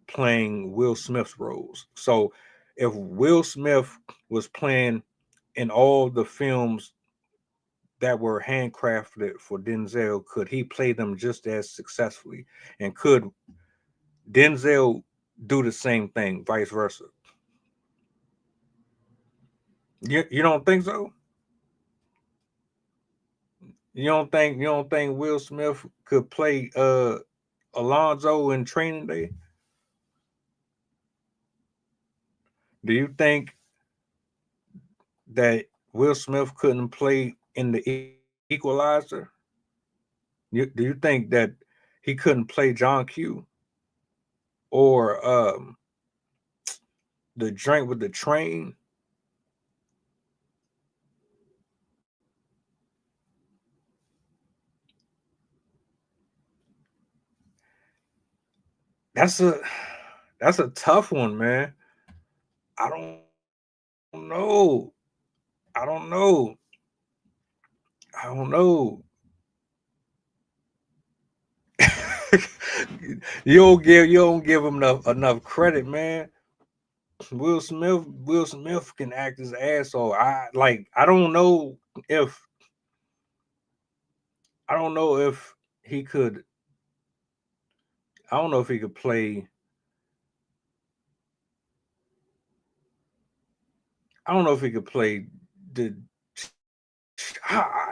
playing Will Smith's roles? So if Will Smith was playing in all the films that were handcrafted for Denzel, could he play them just as successfully? And could Denzel do the same thing, vice versa? You don't think so? You don't think Will Smith could play Alonzo in Training Day? Do you think that Will Smith couldn't play in The Equalizer? Do you think that he couldn't play John Q or The Drink with the Train? That's a tough one, man. I don't know. I don't know. I don't know. you don't give him enough credit, man. Will Smith can act his ass off. I don't know if he could. I don't know if he could play. I don't know if he could play the.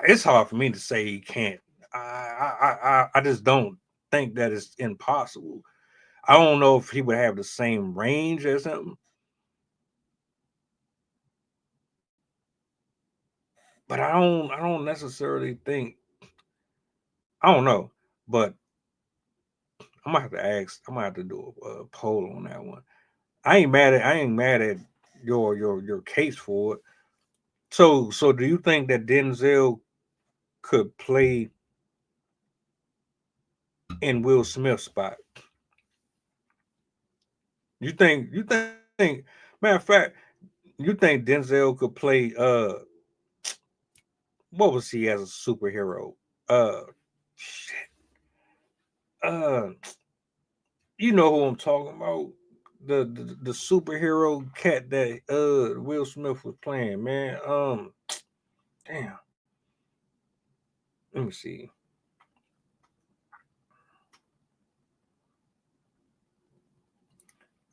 It's hard for me to say he can't. I just don't think that it's impossible. I don't know if he would have the same range as him, but I don't necessarily think. I don't know, but I'm gonna have to ask. I'm gonna have to do a poll on that one. I ain't mad at your case for it. So do you think that Denzel could play in Will Smith's spot? You think matter of fact, you think Denzel could play what was he as a superhero? Shit. Uh you know who I'm talking about. The superhero cat that Will Smith was playing, man. Damn. Let me see.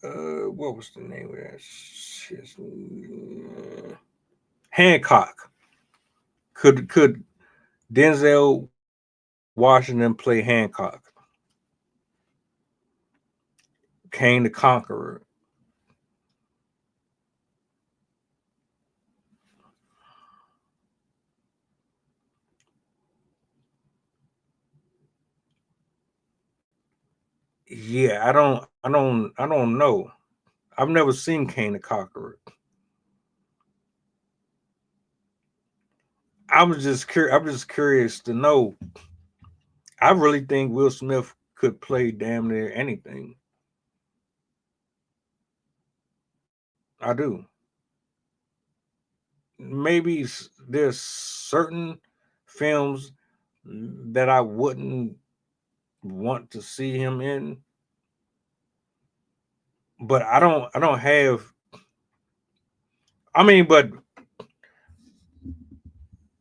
What was the name of that shit? Hancock. Could Denzel Washington play Hancock? Kane the Conqueror. Yeah, I don't know. I've never seen Kane the Conqueror. I'm just curious to know. I really think Will Smith could play damn near anything. I do. Maybe there's certain films that I wouldn't want to see him in, but I don't have. I mean, but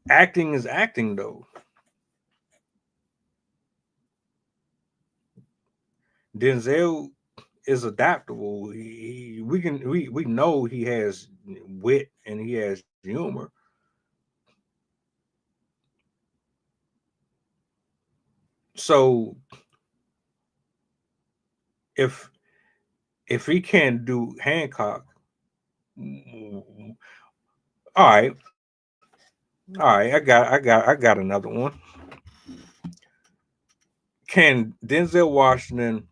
acting is acting though. Denzel is adaptable. We know he has wit and he has humor. So if he can't do Hancock, all right, I got another one. Can Denzel Washington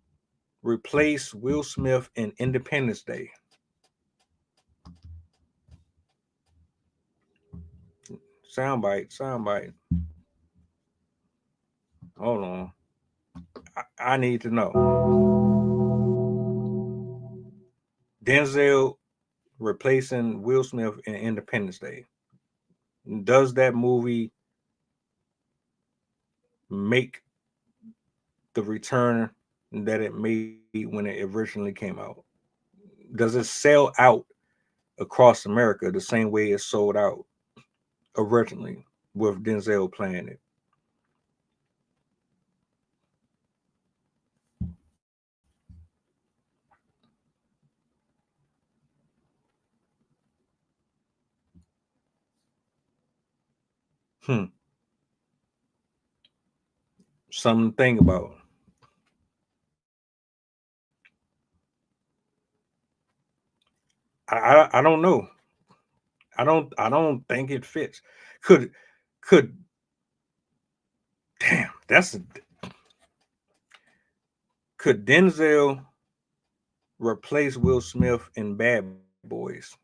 replace Will Smith in Independence Day? Soundbite. Hold on. I need to know. Denzel replacing Will Smith in Independence Day. Does that movie make the return that it made when it originally came out? Does it sell out across America the same way it sold out originally with Denzel playing it? Something to think about. I don't know. I don't think it fits. Could damn could Denzel replace Will Smith in Bad Boys?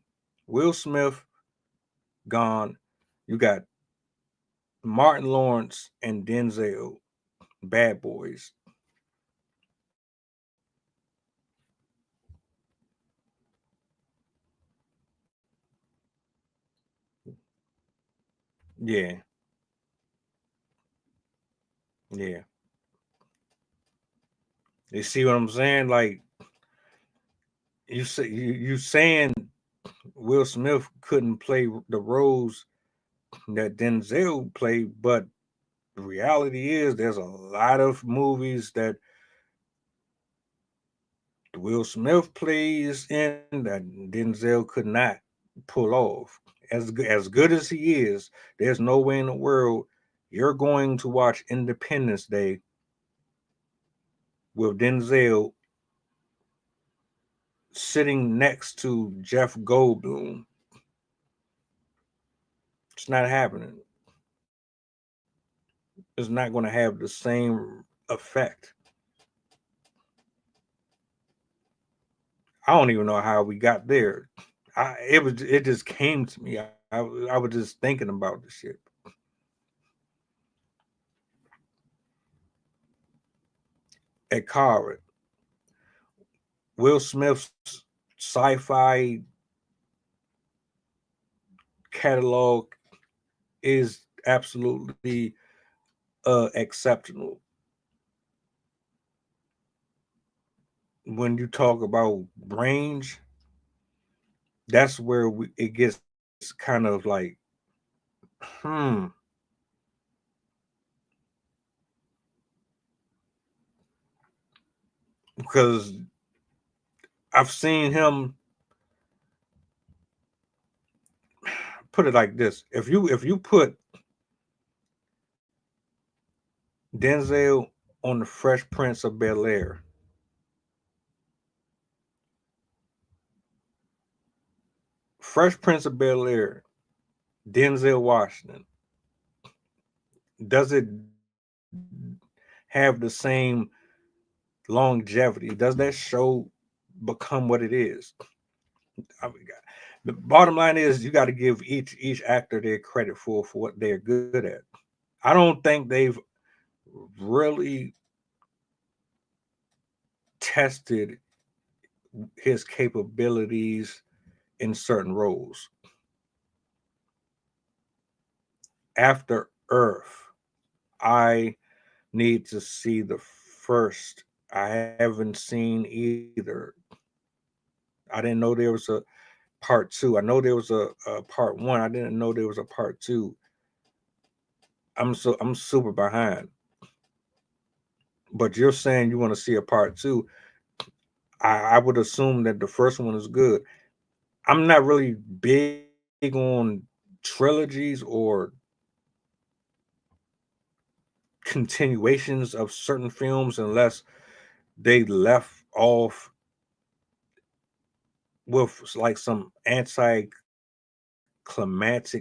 Will Smith gone. You got Martin Lawrence and Denzel, Bad Boys. Yeah. Yeah. You see what I'm saying? Like you saying Will Smith couldn't play the roles that Denzel played, but the reality is there's a lot of movies that Will Smith plays in that Denzel could not pull off. As good as he is, there's no way in the world you're going to watch Independence Day with Denzel sitting next to Jeff Goldblum. It's not happening. It's not going to have the same effect. I don't even know how we got there. It just came to me. I was just thinking about this shit. At Carver, Will Smith's sci-fi catalog is absolutely exceptional. When you talk about range, that's where it gets kind of like, because I've seen him put it like this. If you put Denzel on the Fresh Prince of Bel-Air, Fresh Prince of Bel-Air, Denzel Washington, does it have the same longevity? Does that show become what it is? I mean, the bottom line is you got to give each actor their credit for what they're good at. I don't think they've really tested his capabilities in certain roles. After Earth, I need to see the first. I haven't seen either. I didn't know there was a part 2. I know there was a part 1. I didn't know there was a part 2. I'm super behind. But you're saying you want to see a part 2. I would assume that the first one is good. I'm not really big on trilogies or continuations of certain films unless they left off with like some anticlimactic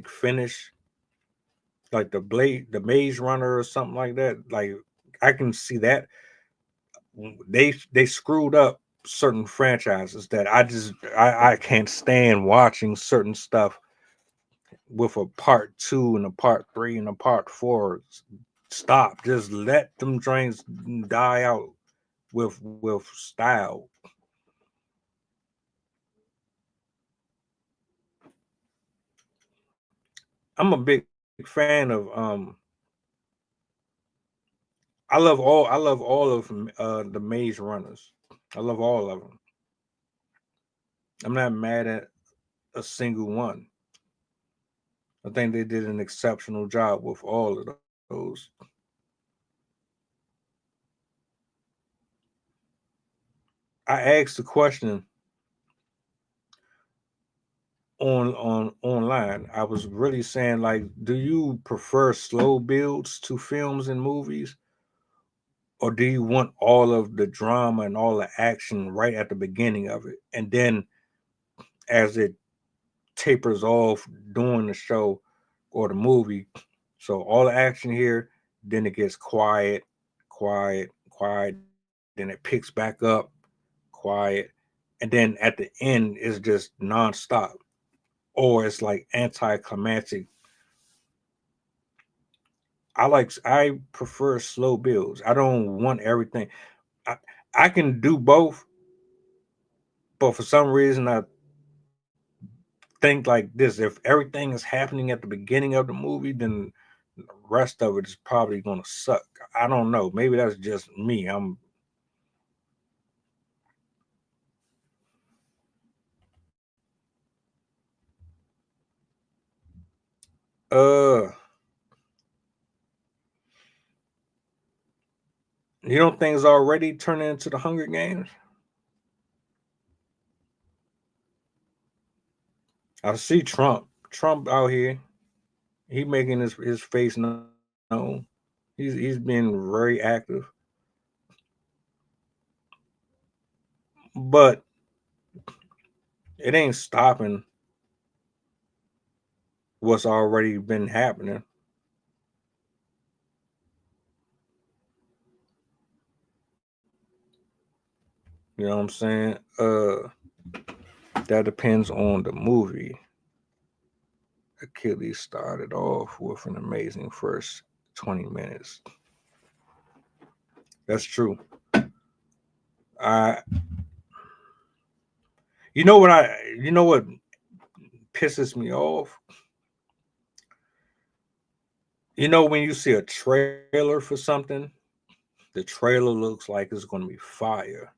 finish, like the Maze Runner or something like that. Like I can see that they screwed up certain franchises that I can't stand watching certain stuff with a part 2 and a part 3 and a part 4. Stop. Just let them trains die out with style. I'm a big fan of I love all of the Maze Runners. I love all of them. I'm not mad at a single one. I think they did an exceptional job with all of those. I asked the question online. I was really saying, like, do you prefer slow builds to films and movies, or do you want all of the drama and all the action right at the beginning of it, and then as it tapers off during the show or the movie, so all the action here, then it gets quiet, then it picks back up, quiet, and then at the end it's just nonstop, or it's like anticlimactic. I prefer slow builds. I don't want everything. I can do both, but for some reason I think like this: if everything is happening at the beginning of the movie, then the rest of it is probably gonna suck. I don't know. Maybe that's just me. You don't think it's already turning into the Hunger Games? I see Trump out here. He making his face known. He's been very active. But it ain't stopping what's already been happening. You know what I'm saying? That depends on the movie. Achilles started off with an amazing first 20 minutes. That's true. You know what pisses me off? You know, when you see a trailer for something, the trailer looks like it's going to be fire.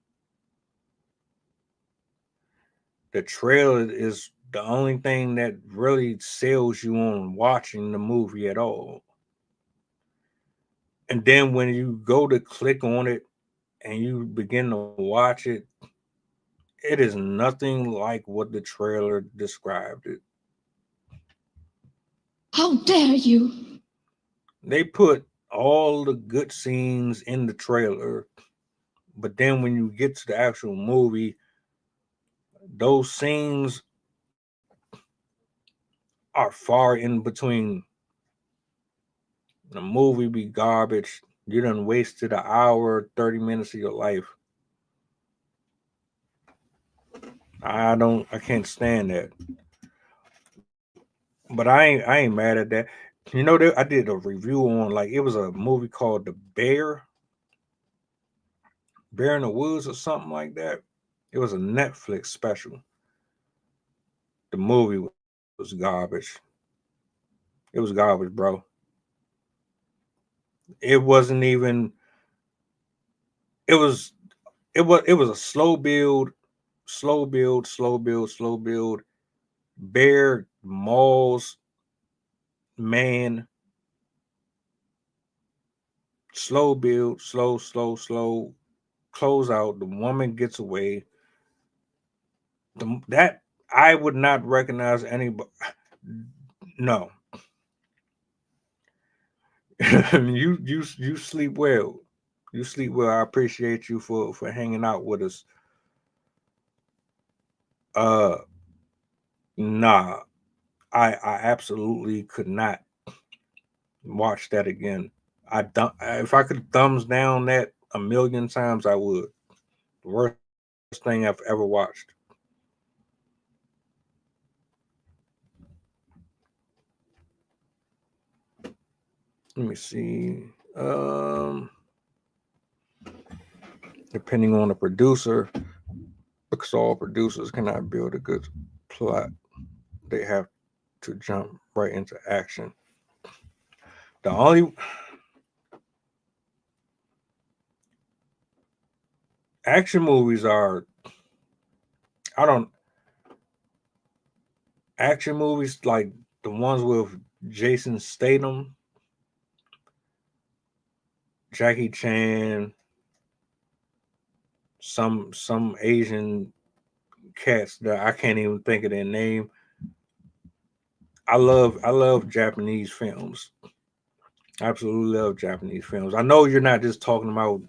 The trailer is the only thing that really sells you on watching the movie at all. And then when you go to click on it and you begin to watch it, it is nothing like what the trailer described it. How dare you? They put all the good scenes in the trailer, but then when you get to the actual movie, those scenes are far in between. The movie be garbage. You done wasted an hour, 30 minutes of your life. I can't stand that. But I ain't mad at that. You know, I did a review on, like, it was a movie called The Bear in the Woods or something like that. It was a Netflix special. The movie was garbage. It was garbage, bro. It wasn't even. It was a slow build. Bear mauls man. Slow build, slow. Close out. The woman gets away. That I would not recognize anybody. No. you sleep well. You sleep well. I appreciate you for hanging out with us. Nah. I absolutely could not watch that again. If I could thumbs down that 1,000,000 times, I would. The worst thing I've ever watched. Let me see. Depending on the producer, because all producers cannot build a good plot, they have to jump right into action. The only action movies are, action movies like the ones with Jason Statham, Jackie Chan, some Asian cats that I can't even think of their name. I love Japanese films. Absolutely love Japanese films. I know you're not just talking about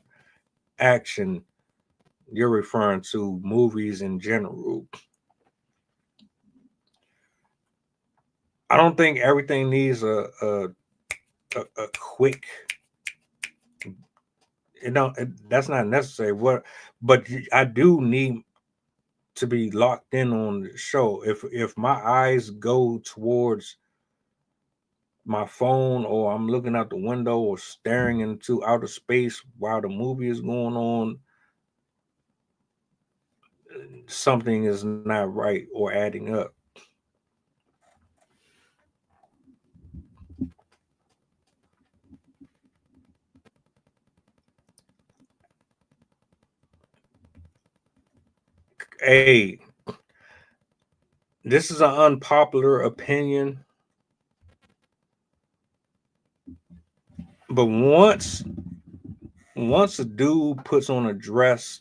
action. You're referring to movies in general. I don't think everything needs a quick. That's not necessary. But I do need to be locked in on the show. If my eyes go towards my phone, or I'm looking out the window or staring into outer space while the movie is going on, something is not right or adding up. Hey, this is an unpopular opinion, but once a dude puts on a dress,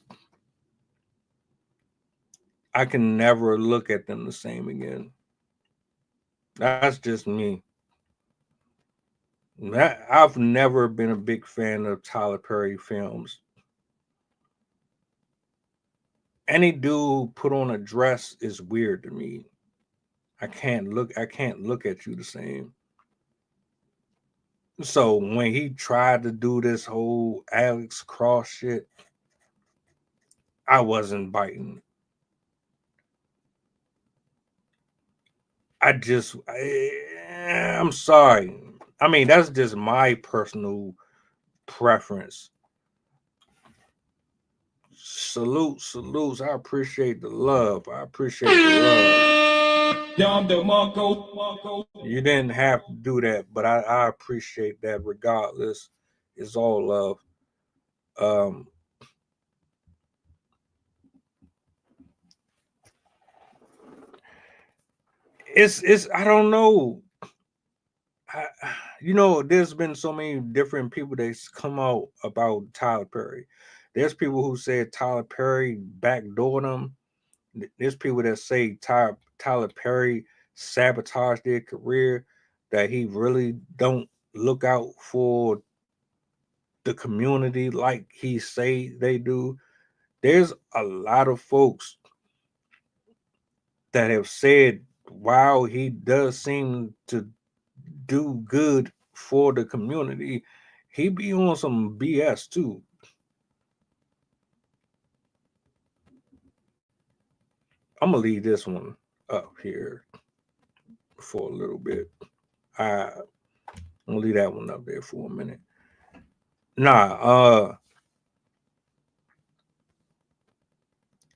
I can never look at them the same again. That's just me. I've never been a big fan of Tyler Perry films. Any dude put on a dress is weird to me. I can't look at you the same. So when he tried to do this whole Alex Cross shit, I wasn't biting. I'm sorry. I mean, that's just my personal preference. Salutes. I appreciate the love. You didn't have to do that, but I appreciate that regardless. It's all love. It's I don't know. There's been so many different people that's come out about Tyler Perry. There's people who said Tyler Perry backdoored them. There's people that say Tyler Perry sabotaged their career, that he really don't look out for the community like he say they do. There's a lot of folks that have said, wow, he does seem to do good for the community, he be on some BS too. I'm gonna leave this one up here for a little bit. I'm gonna leave that one up there for a minute.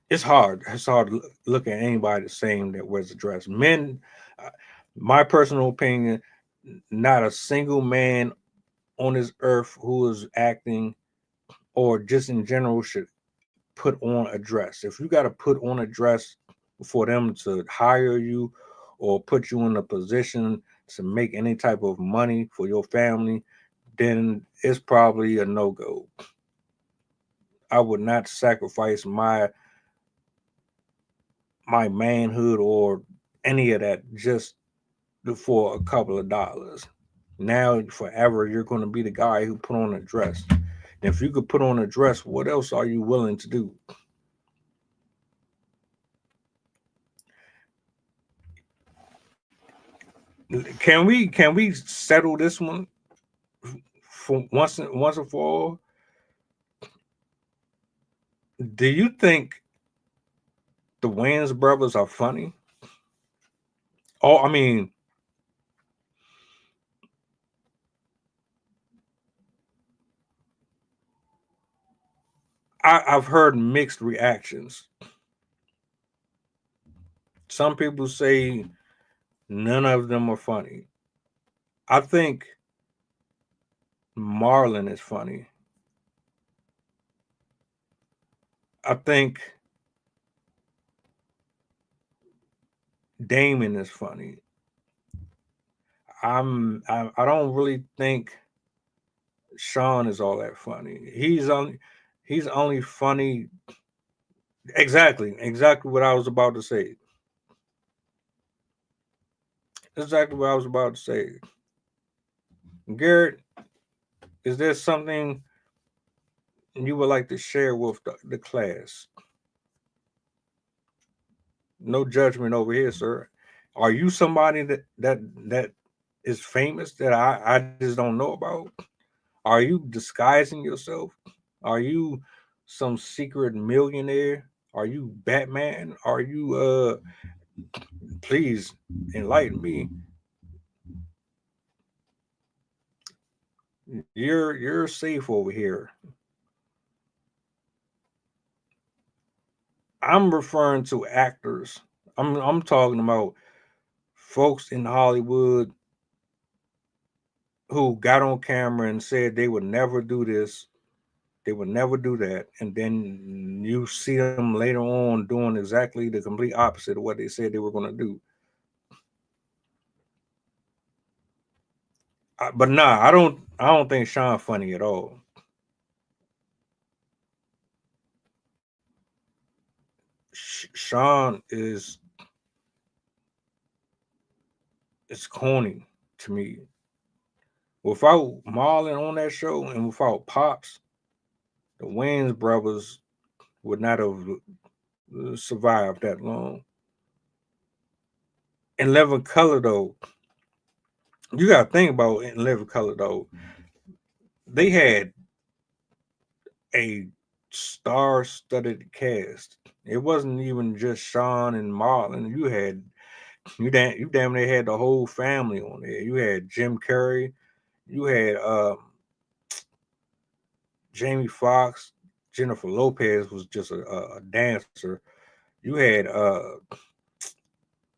It's hard. It's hard to look at anybody the same that wears a dress. Men, my personal opinion, not a single man on this earth who is acting or just in general should put on a dress. If you got to put on a dress for them to hire you or put you in a position to make any type of money for your family, then it's probably a no-go. I would not sacrifice my manhood or any of that just for a couple of dollars. Now forever you're going to be the guy who put on a dress. And if you could put on a dress, what else are you willing to do? Can we settle this one for once and for all? Do you think the Wayans brothers are funny? Oh, I mean, I've heard mixed reactions. Some people say none of them are funny. I think Marlon is funny. I think Damon is funny. I don't really think Sean is all that funny. He's only funny. Exactly what I was about to say. Exactly what I was about to say. Garrett, is there something you would like to share with the class? No judgment over here, sir. Are you somebody that is famous that I just don't know about? Are you disguising yourself? Are you some secret millionaire? Are you Batman? Are you please enlighten me. You're safe over here. I'm referring to actors. I'm talking about folks in Hollywood who got on camera and said they would never do this, They would never do that. And then you see them later on doing exactly the complete opposite of what they said they were going to do. But nah, I don't think Sean funny at all. Sean is corny to me. Without Marlon on that show and without Pops, the Wayans brothers would not have survived that long. In Living Color, though, you got to think about In Living Color, though. They had a star-studded cast. It wasn't even just Sean and Marlon. You damn near had the whole family on there. You had Jim Carrey. You had Jamie Foxx. Jennifer Lopez was just a dancer. You had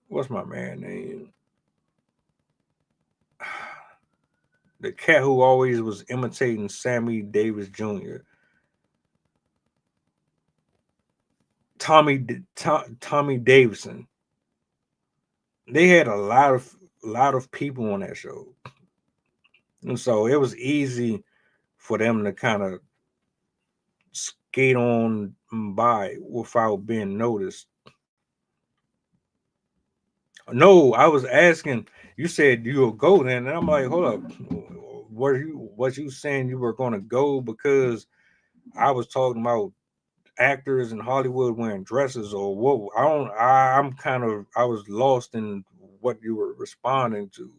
what's my man name? The cat who always was imitating Sammy Davis Jr. Tommy Davidson. They had a lot of people on that show, and so it was easy for them to kind of skate on by without being noticed. No, I was asking. You said you'll go then, and I'm like, hold up. Was you saying you were going to go because I was talking about actors in Hollywood wearing dresses, or what? I was lost in what you were responding to.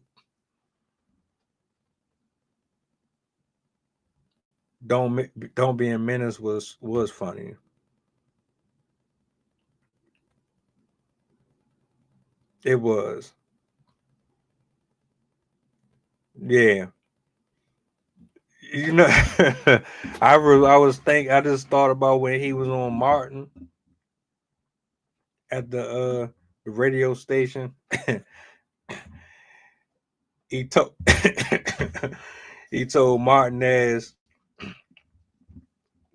Don't Be a Menace was funny. It was. Yeah. You know, I just thought about when he was on Martin at the radio station. he told he told Martinez,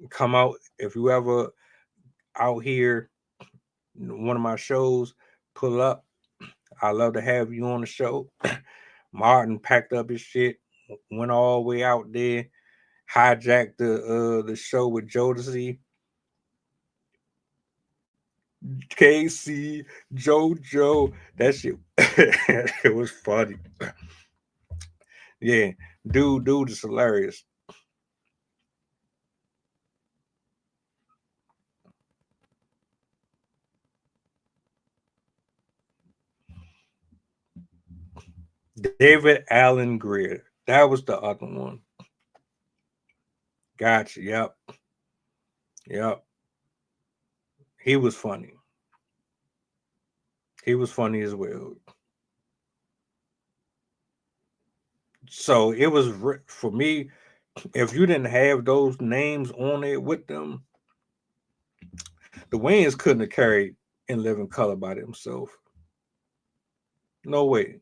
come out if you ever out here one of my shows, pull up. I love to have you on the show. Martin packed up his shit, went all the way out there, hijacked the show with Jodeci, KC, JoJo. That shit, it was funny. Yeah, dude is hilarious. David Alan Grier. That was the other one. Gotcha. Yep. He was funny. He was funny as well. So it was for me. If you didn't have those names on it with them, the Wayans couldn't have carried In Living Color by themselves. No way.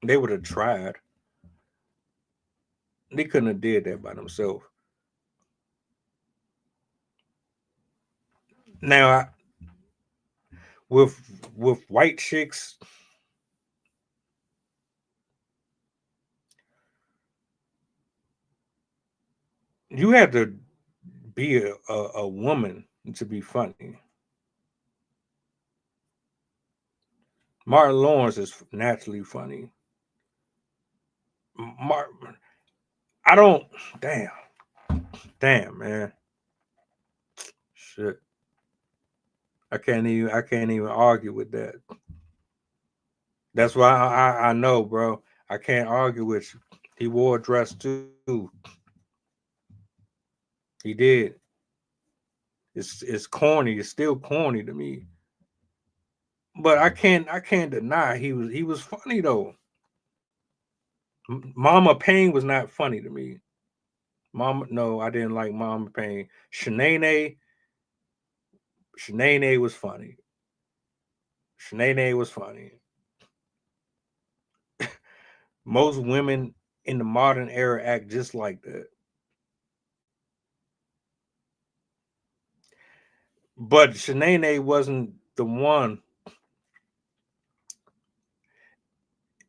They would have tried. They couldn't have did that by themselves. Now, with white chicks, you had to be a woman to be funny. Martin Lawrence is naturally funny. I don't. Damn, man. Shit. I can't even argue with that. That's why I know, bro. I can't argue with you. He wore a dress too. He did. It's corny. It's still corny to me. But I can't deny he was funny though. Mama Payne was not funny to me. No, I didn't like Mama Payne. Shanae was funny. Shanae was funny. Most women in the modern era act just like that. But Shanae wasn't the one.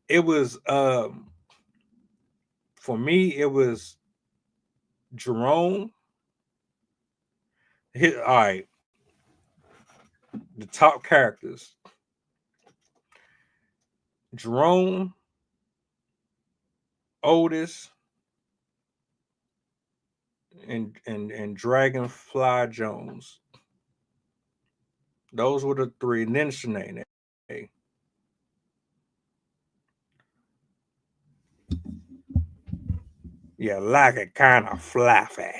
It was for me, it was Jerome. All right, the top characters: Jerome, Otis, and Dragonfly Jones. Those were the three. And then Shanae. You like it kind of fluffy.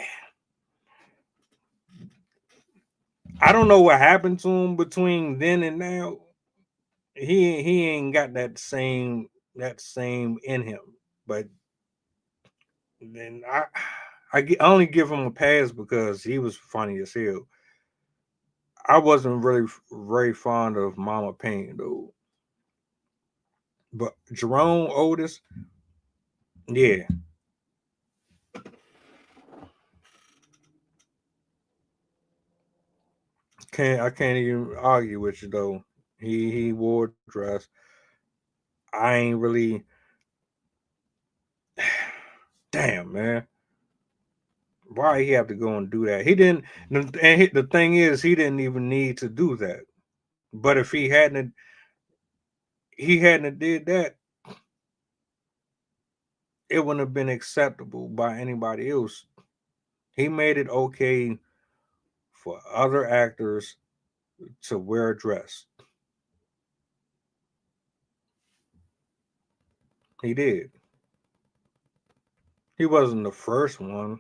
I don't know what happened to him between then and now. He ain't got that same in him. But then I only give him a pass because he was funny as hell. I wasn't really very fond of Mama Payne though. But Jerome Otis, yeah. I can't even argue with you though. He wore a dress. I ain't really damn man. Why he have to go and do that? He didn't, and the thing is, he didn't even need to do that. But if he hadn't did that, it wouldn't have been acceptable by anybody else. He made it okay for other actors to wear a dress. He did. He wasn't the first one,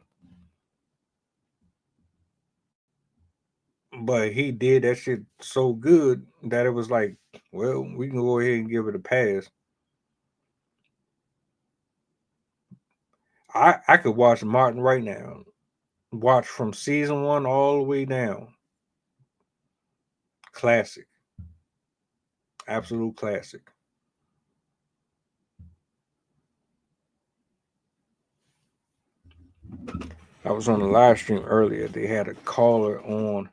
but he did that shit so good that it was like, well, we can go ahead and give it a pass. I could watch Martin right now. Watch from season 1 all the way down. Classic. Absolute classic. I was on the live stream earlier. They had a caller on,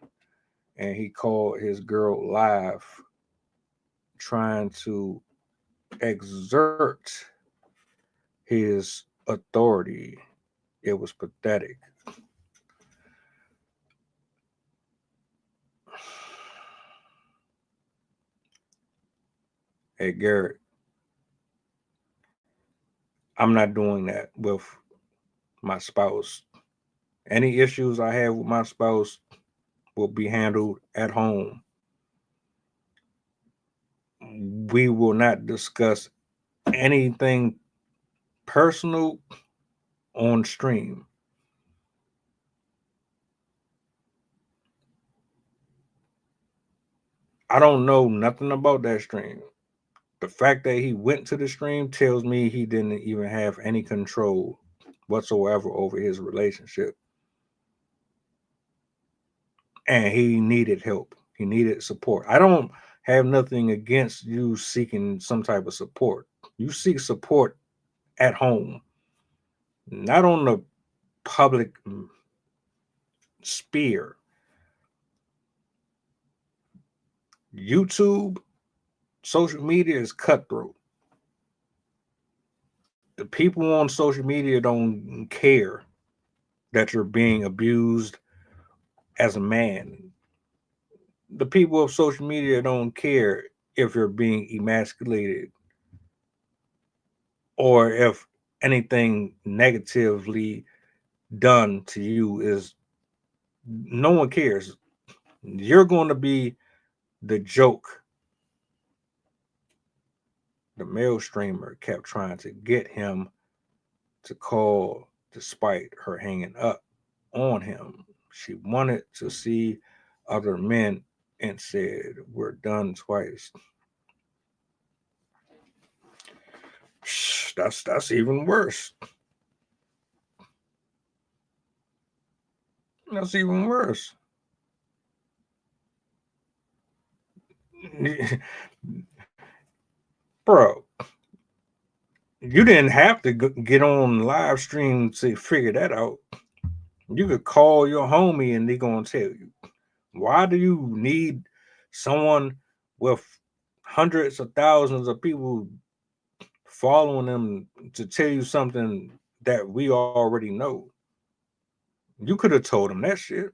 and he called his girl live, trying to exert his authority. It was pathetic. Hey, Garrett, I'm not doing that with my spouse. Any issues I have with my spouse will be handled at home. We will not discuss anything personal on stream. I don't know nothing about that stream. The fact that he went to the stream tells me he didn't even have any control whatsoever over his relationship. And he needed help. He needed support. I don't have nothing against you seeking some type of support. You seek support at home, not on the public sphere. YouTube, social media is cutthroat. The people on social media don't care that you're being abused as a man. The people of social media don't care if you're being emasculated or if anything negatively done to you is, no one cares. You're going to be the joke. The male streamer kept trying to get him to call despite her hanging up on him. She wanted to see other men and said, "We're done twice." That's even worse. That's even worse. Bro, you didn't have to get on live stream to figure that out. You could call your homie and they're going to tell you. Why do you need someone with hundreds of thousands of people following them to tell you something that we already know? You could have told them that shit.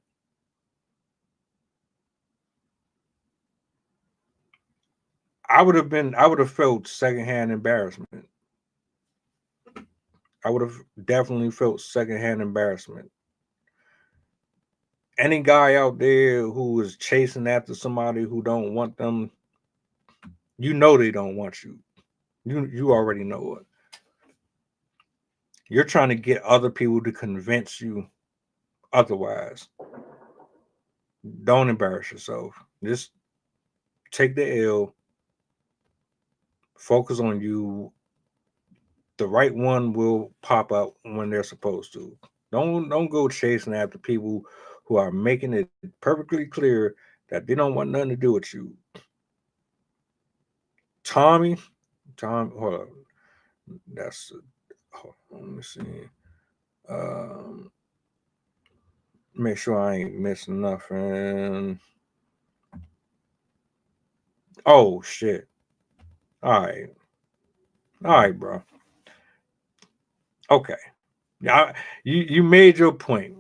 I would have felt secondhand embarrassment. I would have definitely felt secondhand embarrassment. Any guy out there who is chasing after somebody who don't want them, you know they don't want you. You already know it. You're trying to get other people to convince you otherwise. Don't embarrass yourself. Just take the L. Focus on you. The right one will pop up when they're supposed to. Don't go chasing after people who are making it perfectly clear that they don't want nothing to do with you. Tom, hold on. That's let me see. Make sure I ain't missing nothing. Oh shit. All right, bro. Okay. Yeah, you made your point.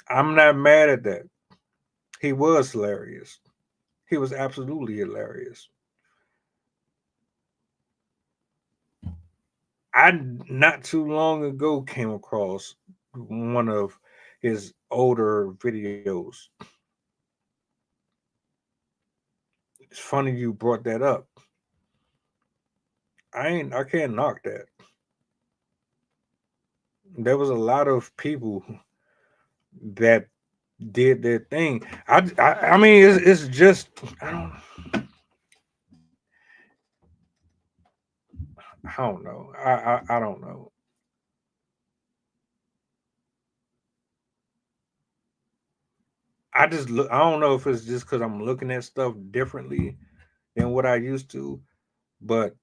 I'm not mad at that. He was hilarious. He was absolutely hilarious. I not too long ago came across one of his older videos. It's funny you brought that up. I can't knock that. There was a lot of people that did their thing. I mean it's just I don't know. I don't know. I don't know if it's just because I'm looking at stuff differently than what I used to, but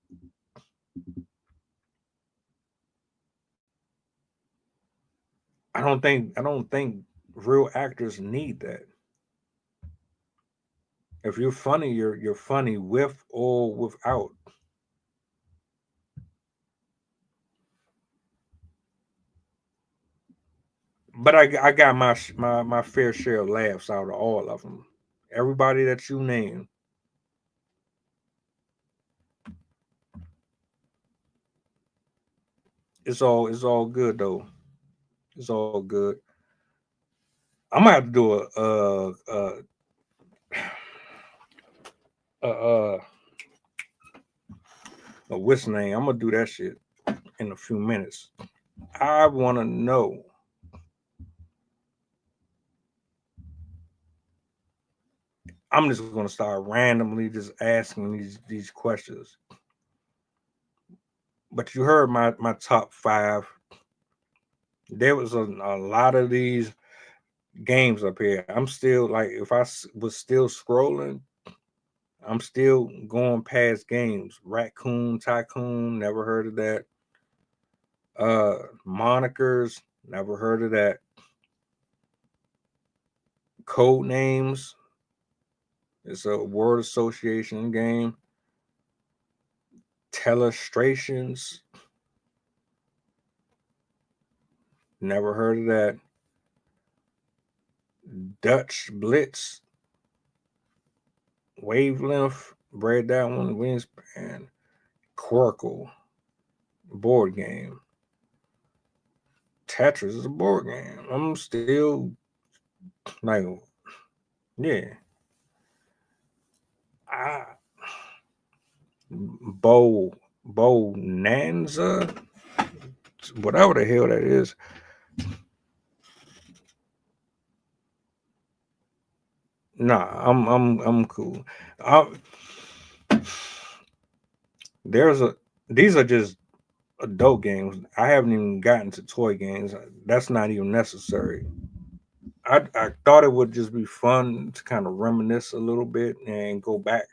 I don't think real actors need that. If you're funny, you're funny with or without. But I got my fair share of laughs out of all of them. Everybody that you name. It's all good though. It's all good. I'm gonna have to do a what's name. I'm gonna do that shit in a few minutes. I want to know I'm just gonna start randomly just asking these questions. But you heard my top 5. There was a lot of these games up here. I'm still like, if I was still scrolling, I'm still going past games. Raccoon Tycoon, never heard of that. Monikers, never heard of that. Code Names, it's a word association game. Telestrations, never heard of that. Dutch Blitz, Wavelength, read that one. Wingspan, Quirkle, board game. Tetris is a board game. I'm still like, yeah. Bonanza, whatever the hell that is. Nah, I'm cool. These are just adult games. I haven't even gotten to toy games. That's not even necessary. I thought it would just be fun to kind of reminisce a little bit and go back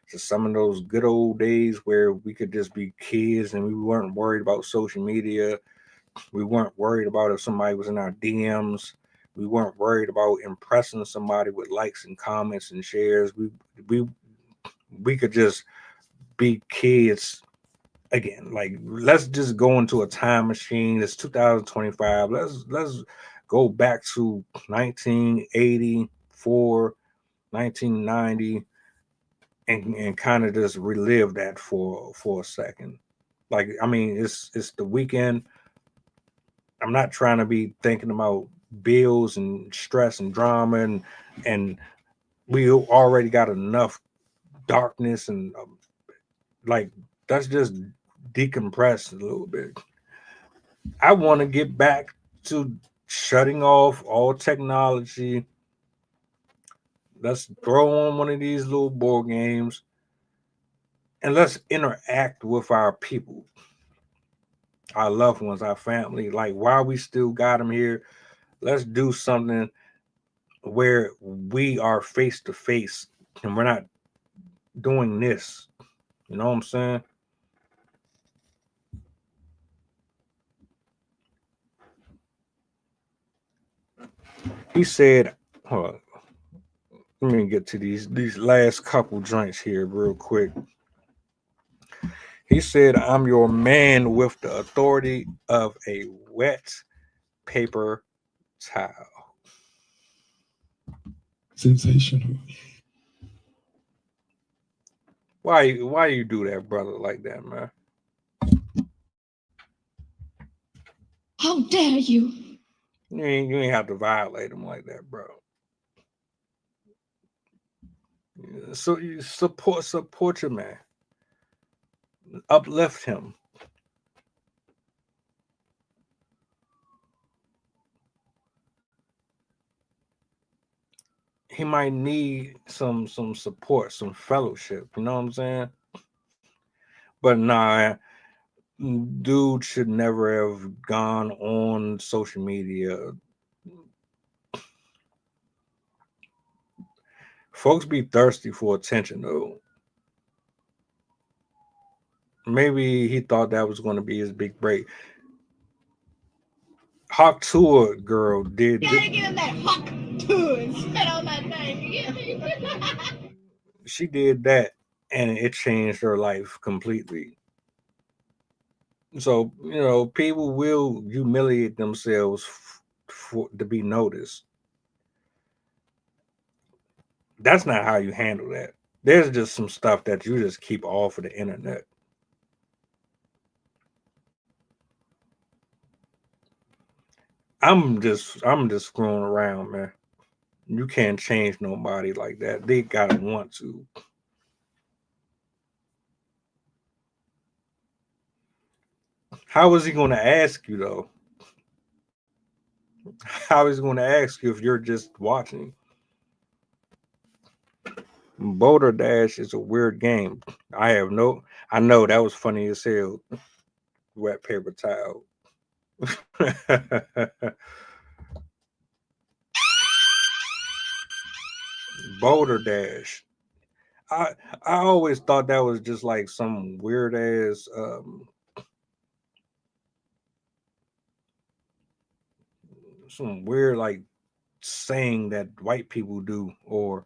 to some of those good old days where we could just be kids and we weren't worried about social media. We weren't worried about if somebody was in our DMs. We weren't worried about impressing somebody with likes and comments and shares. We could just be kids again. Like, let's just go into a time machine. It's 2025. Let's go back to 1984, 1990, and kind of just relive that for a second. Like, I mean, it's the weekend. I'm not trying to be thinking about bills and stress and drama, and we already got enough darkness and like, let's just decompress a little bit. I want to get back to shutting off all technology. Let's throw on one of these little board games and let's interact with our people, our loved ones, our family. Like, while we still got them here, let's do something where we are face to face and we're not doing this. You know what I'm saying? He said, hold on, let me get to these last couple joints here real quick. He said, I'm your man with the authority of a wet paper towel. Sensational. Why you do that, brother, like that, man? How dare you? You ain't have to violate him like that, bro. So you support your man. Uplift him. He might need some support, some fellowship, you know what I'm saying? But nah, dude should never have gone on social media. Folks be thirsty for attention, though. Maybe he thought that was going to be his big break. Hawk Tour girl did. You gotta give him that Hawk Tour and spit on that thing. She did that, and it changed her life completely. So, you know, people will humiliate themselves to be noticed. That's not how you handle that. There's just some stuff that you just keep off of the internet. I'm just screwing around, man. You can't change nobody like that. They gotta want to. How is he going to ask you, though? How is he going to ask you if you're just watching? Boulder Dash is a weird game. I know that was funny as hell. Wet paper towel. Boulder Dash. I always thought that was just like some weird ass some weird like saying that white people do, or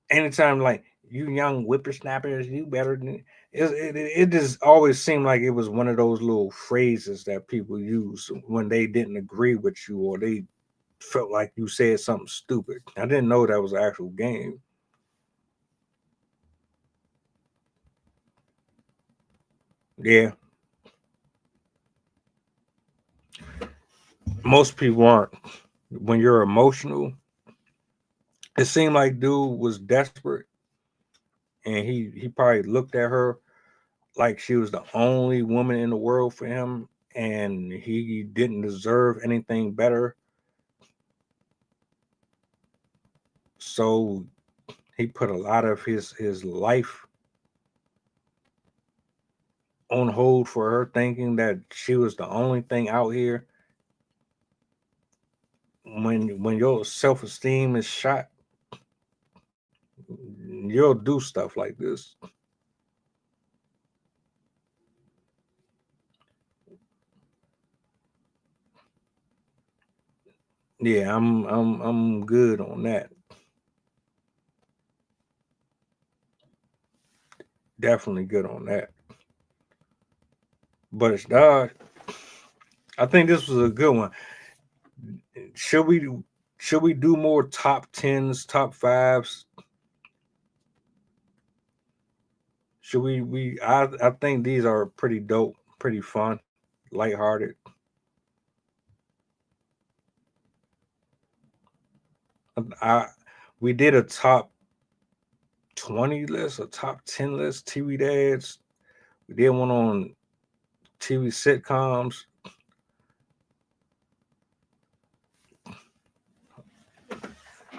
anytime like, you young whippersnappers, you better than it just always seemed like it was one of those little phrases that people use when they didn't agree with you or they felt like you said something stupid. I didn't know that was an actual game. Yeah. Most people aren't. When you're emotional, it seemed like dude was desperate, and he probably looked at her like she was the only woman in the world for him, and he didn't deserve anything better. So he put a lot of his life on hold for her, thinking that she was the only thing out here. When your self-esteem is shot, you'll do stuff like this. Yeah, I'm good on that. Definitely good on that. But it's I think this was a good one. Should we do more top 10s, top 5s? Should I think these are pretty dope, pretty fun, lighthearted. I we did a top 20 list, a top 10 list, TV dads. We did one on TV sitcoms.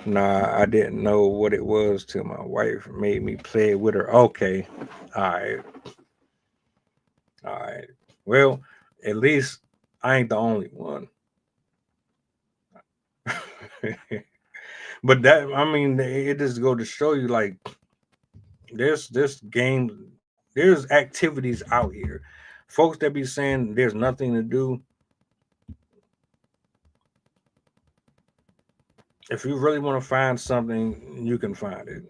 Nah, I didn't know what it was till my wife made me play it with her. Okay. All right. All right. Well, at least I ain't the only one. But that, I mean, it just go to show you, like, there's activities out here. Folks that be saying there's nothing to do. If you really want to find something, you can find it.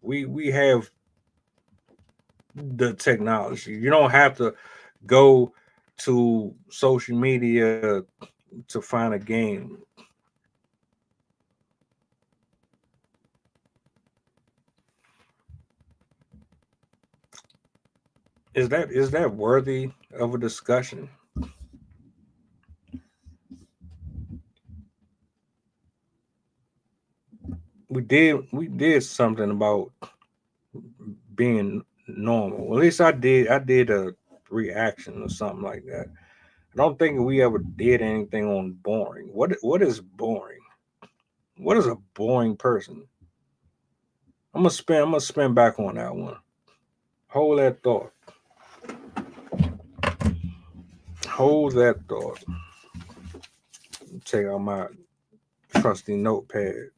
We have the technology. You don't have to go to social media to find a game. Is that worthy of a discussion? We did something about being normal. At least I did a reaction or something like that. I don't think we ever did anything on boring. What is boring? What is a boring person? I'm gonna spin back on that one. Hold that thought. Hold that thought. Take out my trusty notepad.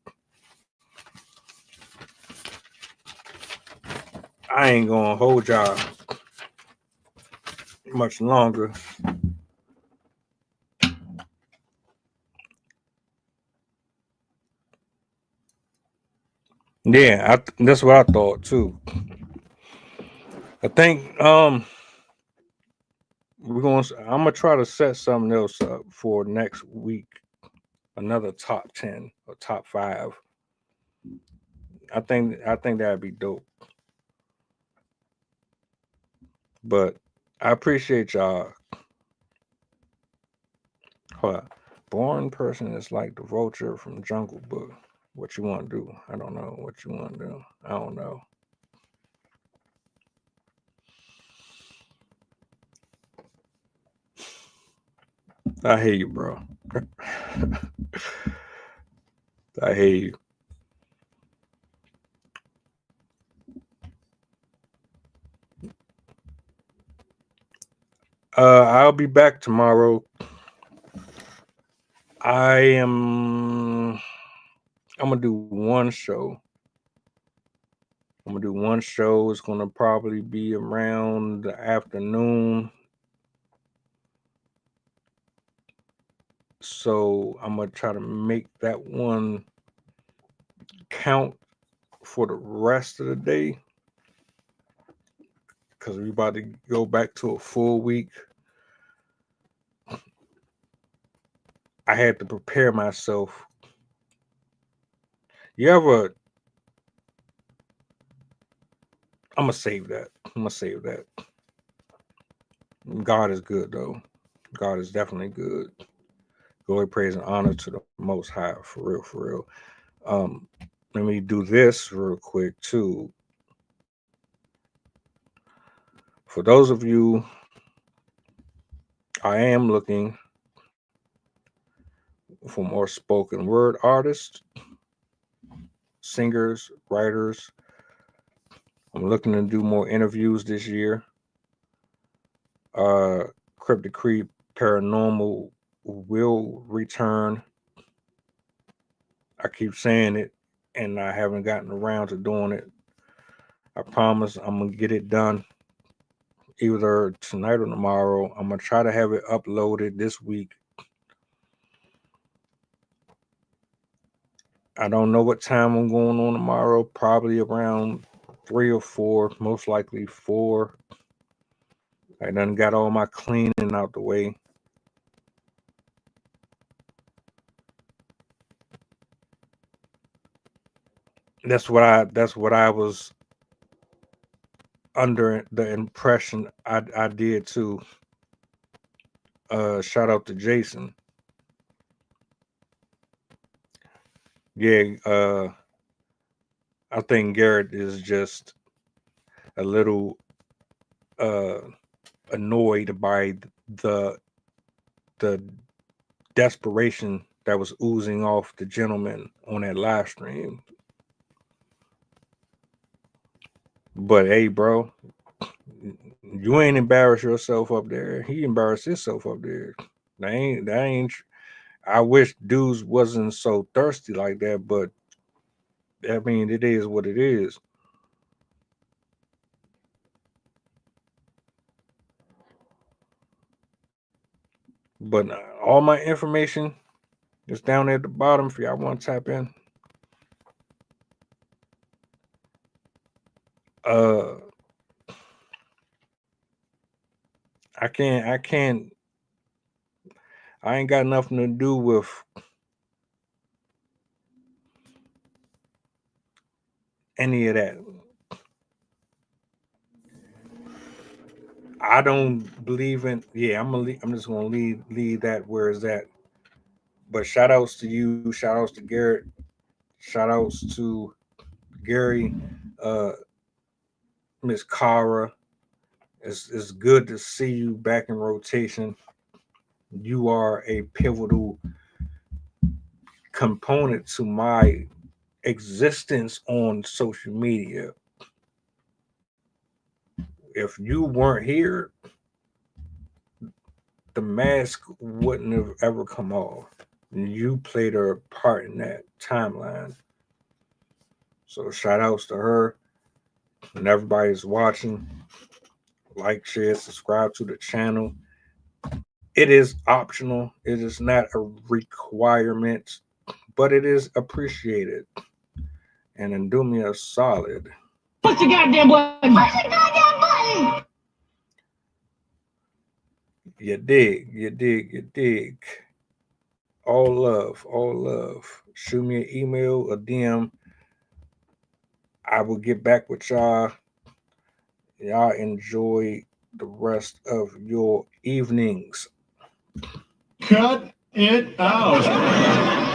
I ain't gonna hold y'all much longer. Yeah, that's what I thought too. I think I'm gonna try to set something else up for next week. Another top 10 or top 5. I think that'd be dope. But I appreciate y'all. Hold on. Born person is like the vulture from Jungle Book. What you want to do? I don't know what you want to do. I don't know. I hear you, bro. I hear you. I'll be back tomorrow. I'm gonna do one show. It's gonna probably be around the afternoon. So I'm gonna try to make that one count for the rest of the day, because we're about to go back to a full week. I had to prepare myself. I'm gonna save that. God is good though. God is definitely good. Glory, praise, and honor to the Most High, for real, for real. Let me do this real quick too. For those of you, I am looking for more spoken word artists, singers, writers. I'm looking to do more interviews this year. Cryptic Creep Paranormal will return. I keep saying it, and I haven't gotten around to doing it. I promise I'm gonna get it done either tonight or tomorrow. I'm gonna try to have it uploaded this week. I don't know what time I'm going on tomorrow. Probably around 3 or 4, most likely 4. I done got all my cleaning out the way. That's what I was under the impression I did too. Shout out to Jason. Yeah, I think Garrett is just a little annoyed by the desperation that was oozing off the gentleman on that live stream. But hey, bro, you ain't embarrassed yourself up there. He embarrassed himself up there. That ain't. I wish dudes wasn't so thirsty like that, but I mean, it is what it is. But all my information is down at the bottom if y'all want to tap in. I ain't got nothing to do with any of that. I don't believe in. Yeah, I'm just gonna leave that where it's at. But shout outs to you. Shout outs to Garrett. Shout outs to Gary. Miss Cara. It's good to see you back in rotation. You are a pivotal component to my existence on social media. If you weren't here, the mask wouldn't have ever come off. You played a part in that timeline. So shout outs to her and everybody's watching. Like, share, subscribe to the channel. It is optional. It is not a requirement, but it is appreciated. And then do me a solid. Push the goddamn button. Push the goddamn button. You dig. All love. Shoot me an email, a DM. I will get back with y'all. Y'all enjoy the rest of your evenings. Cut it out.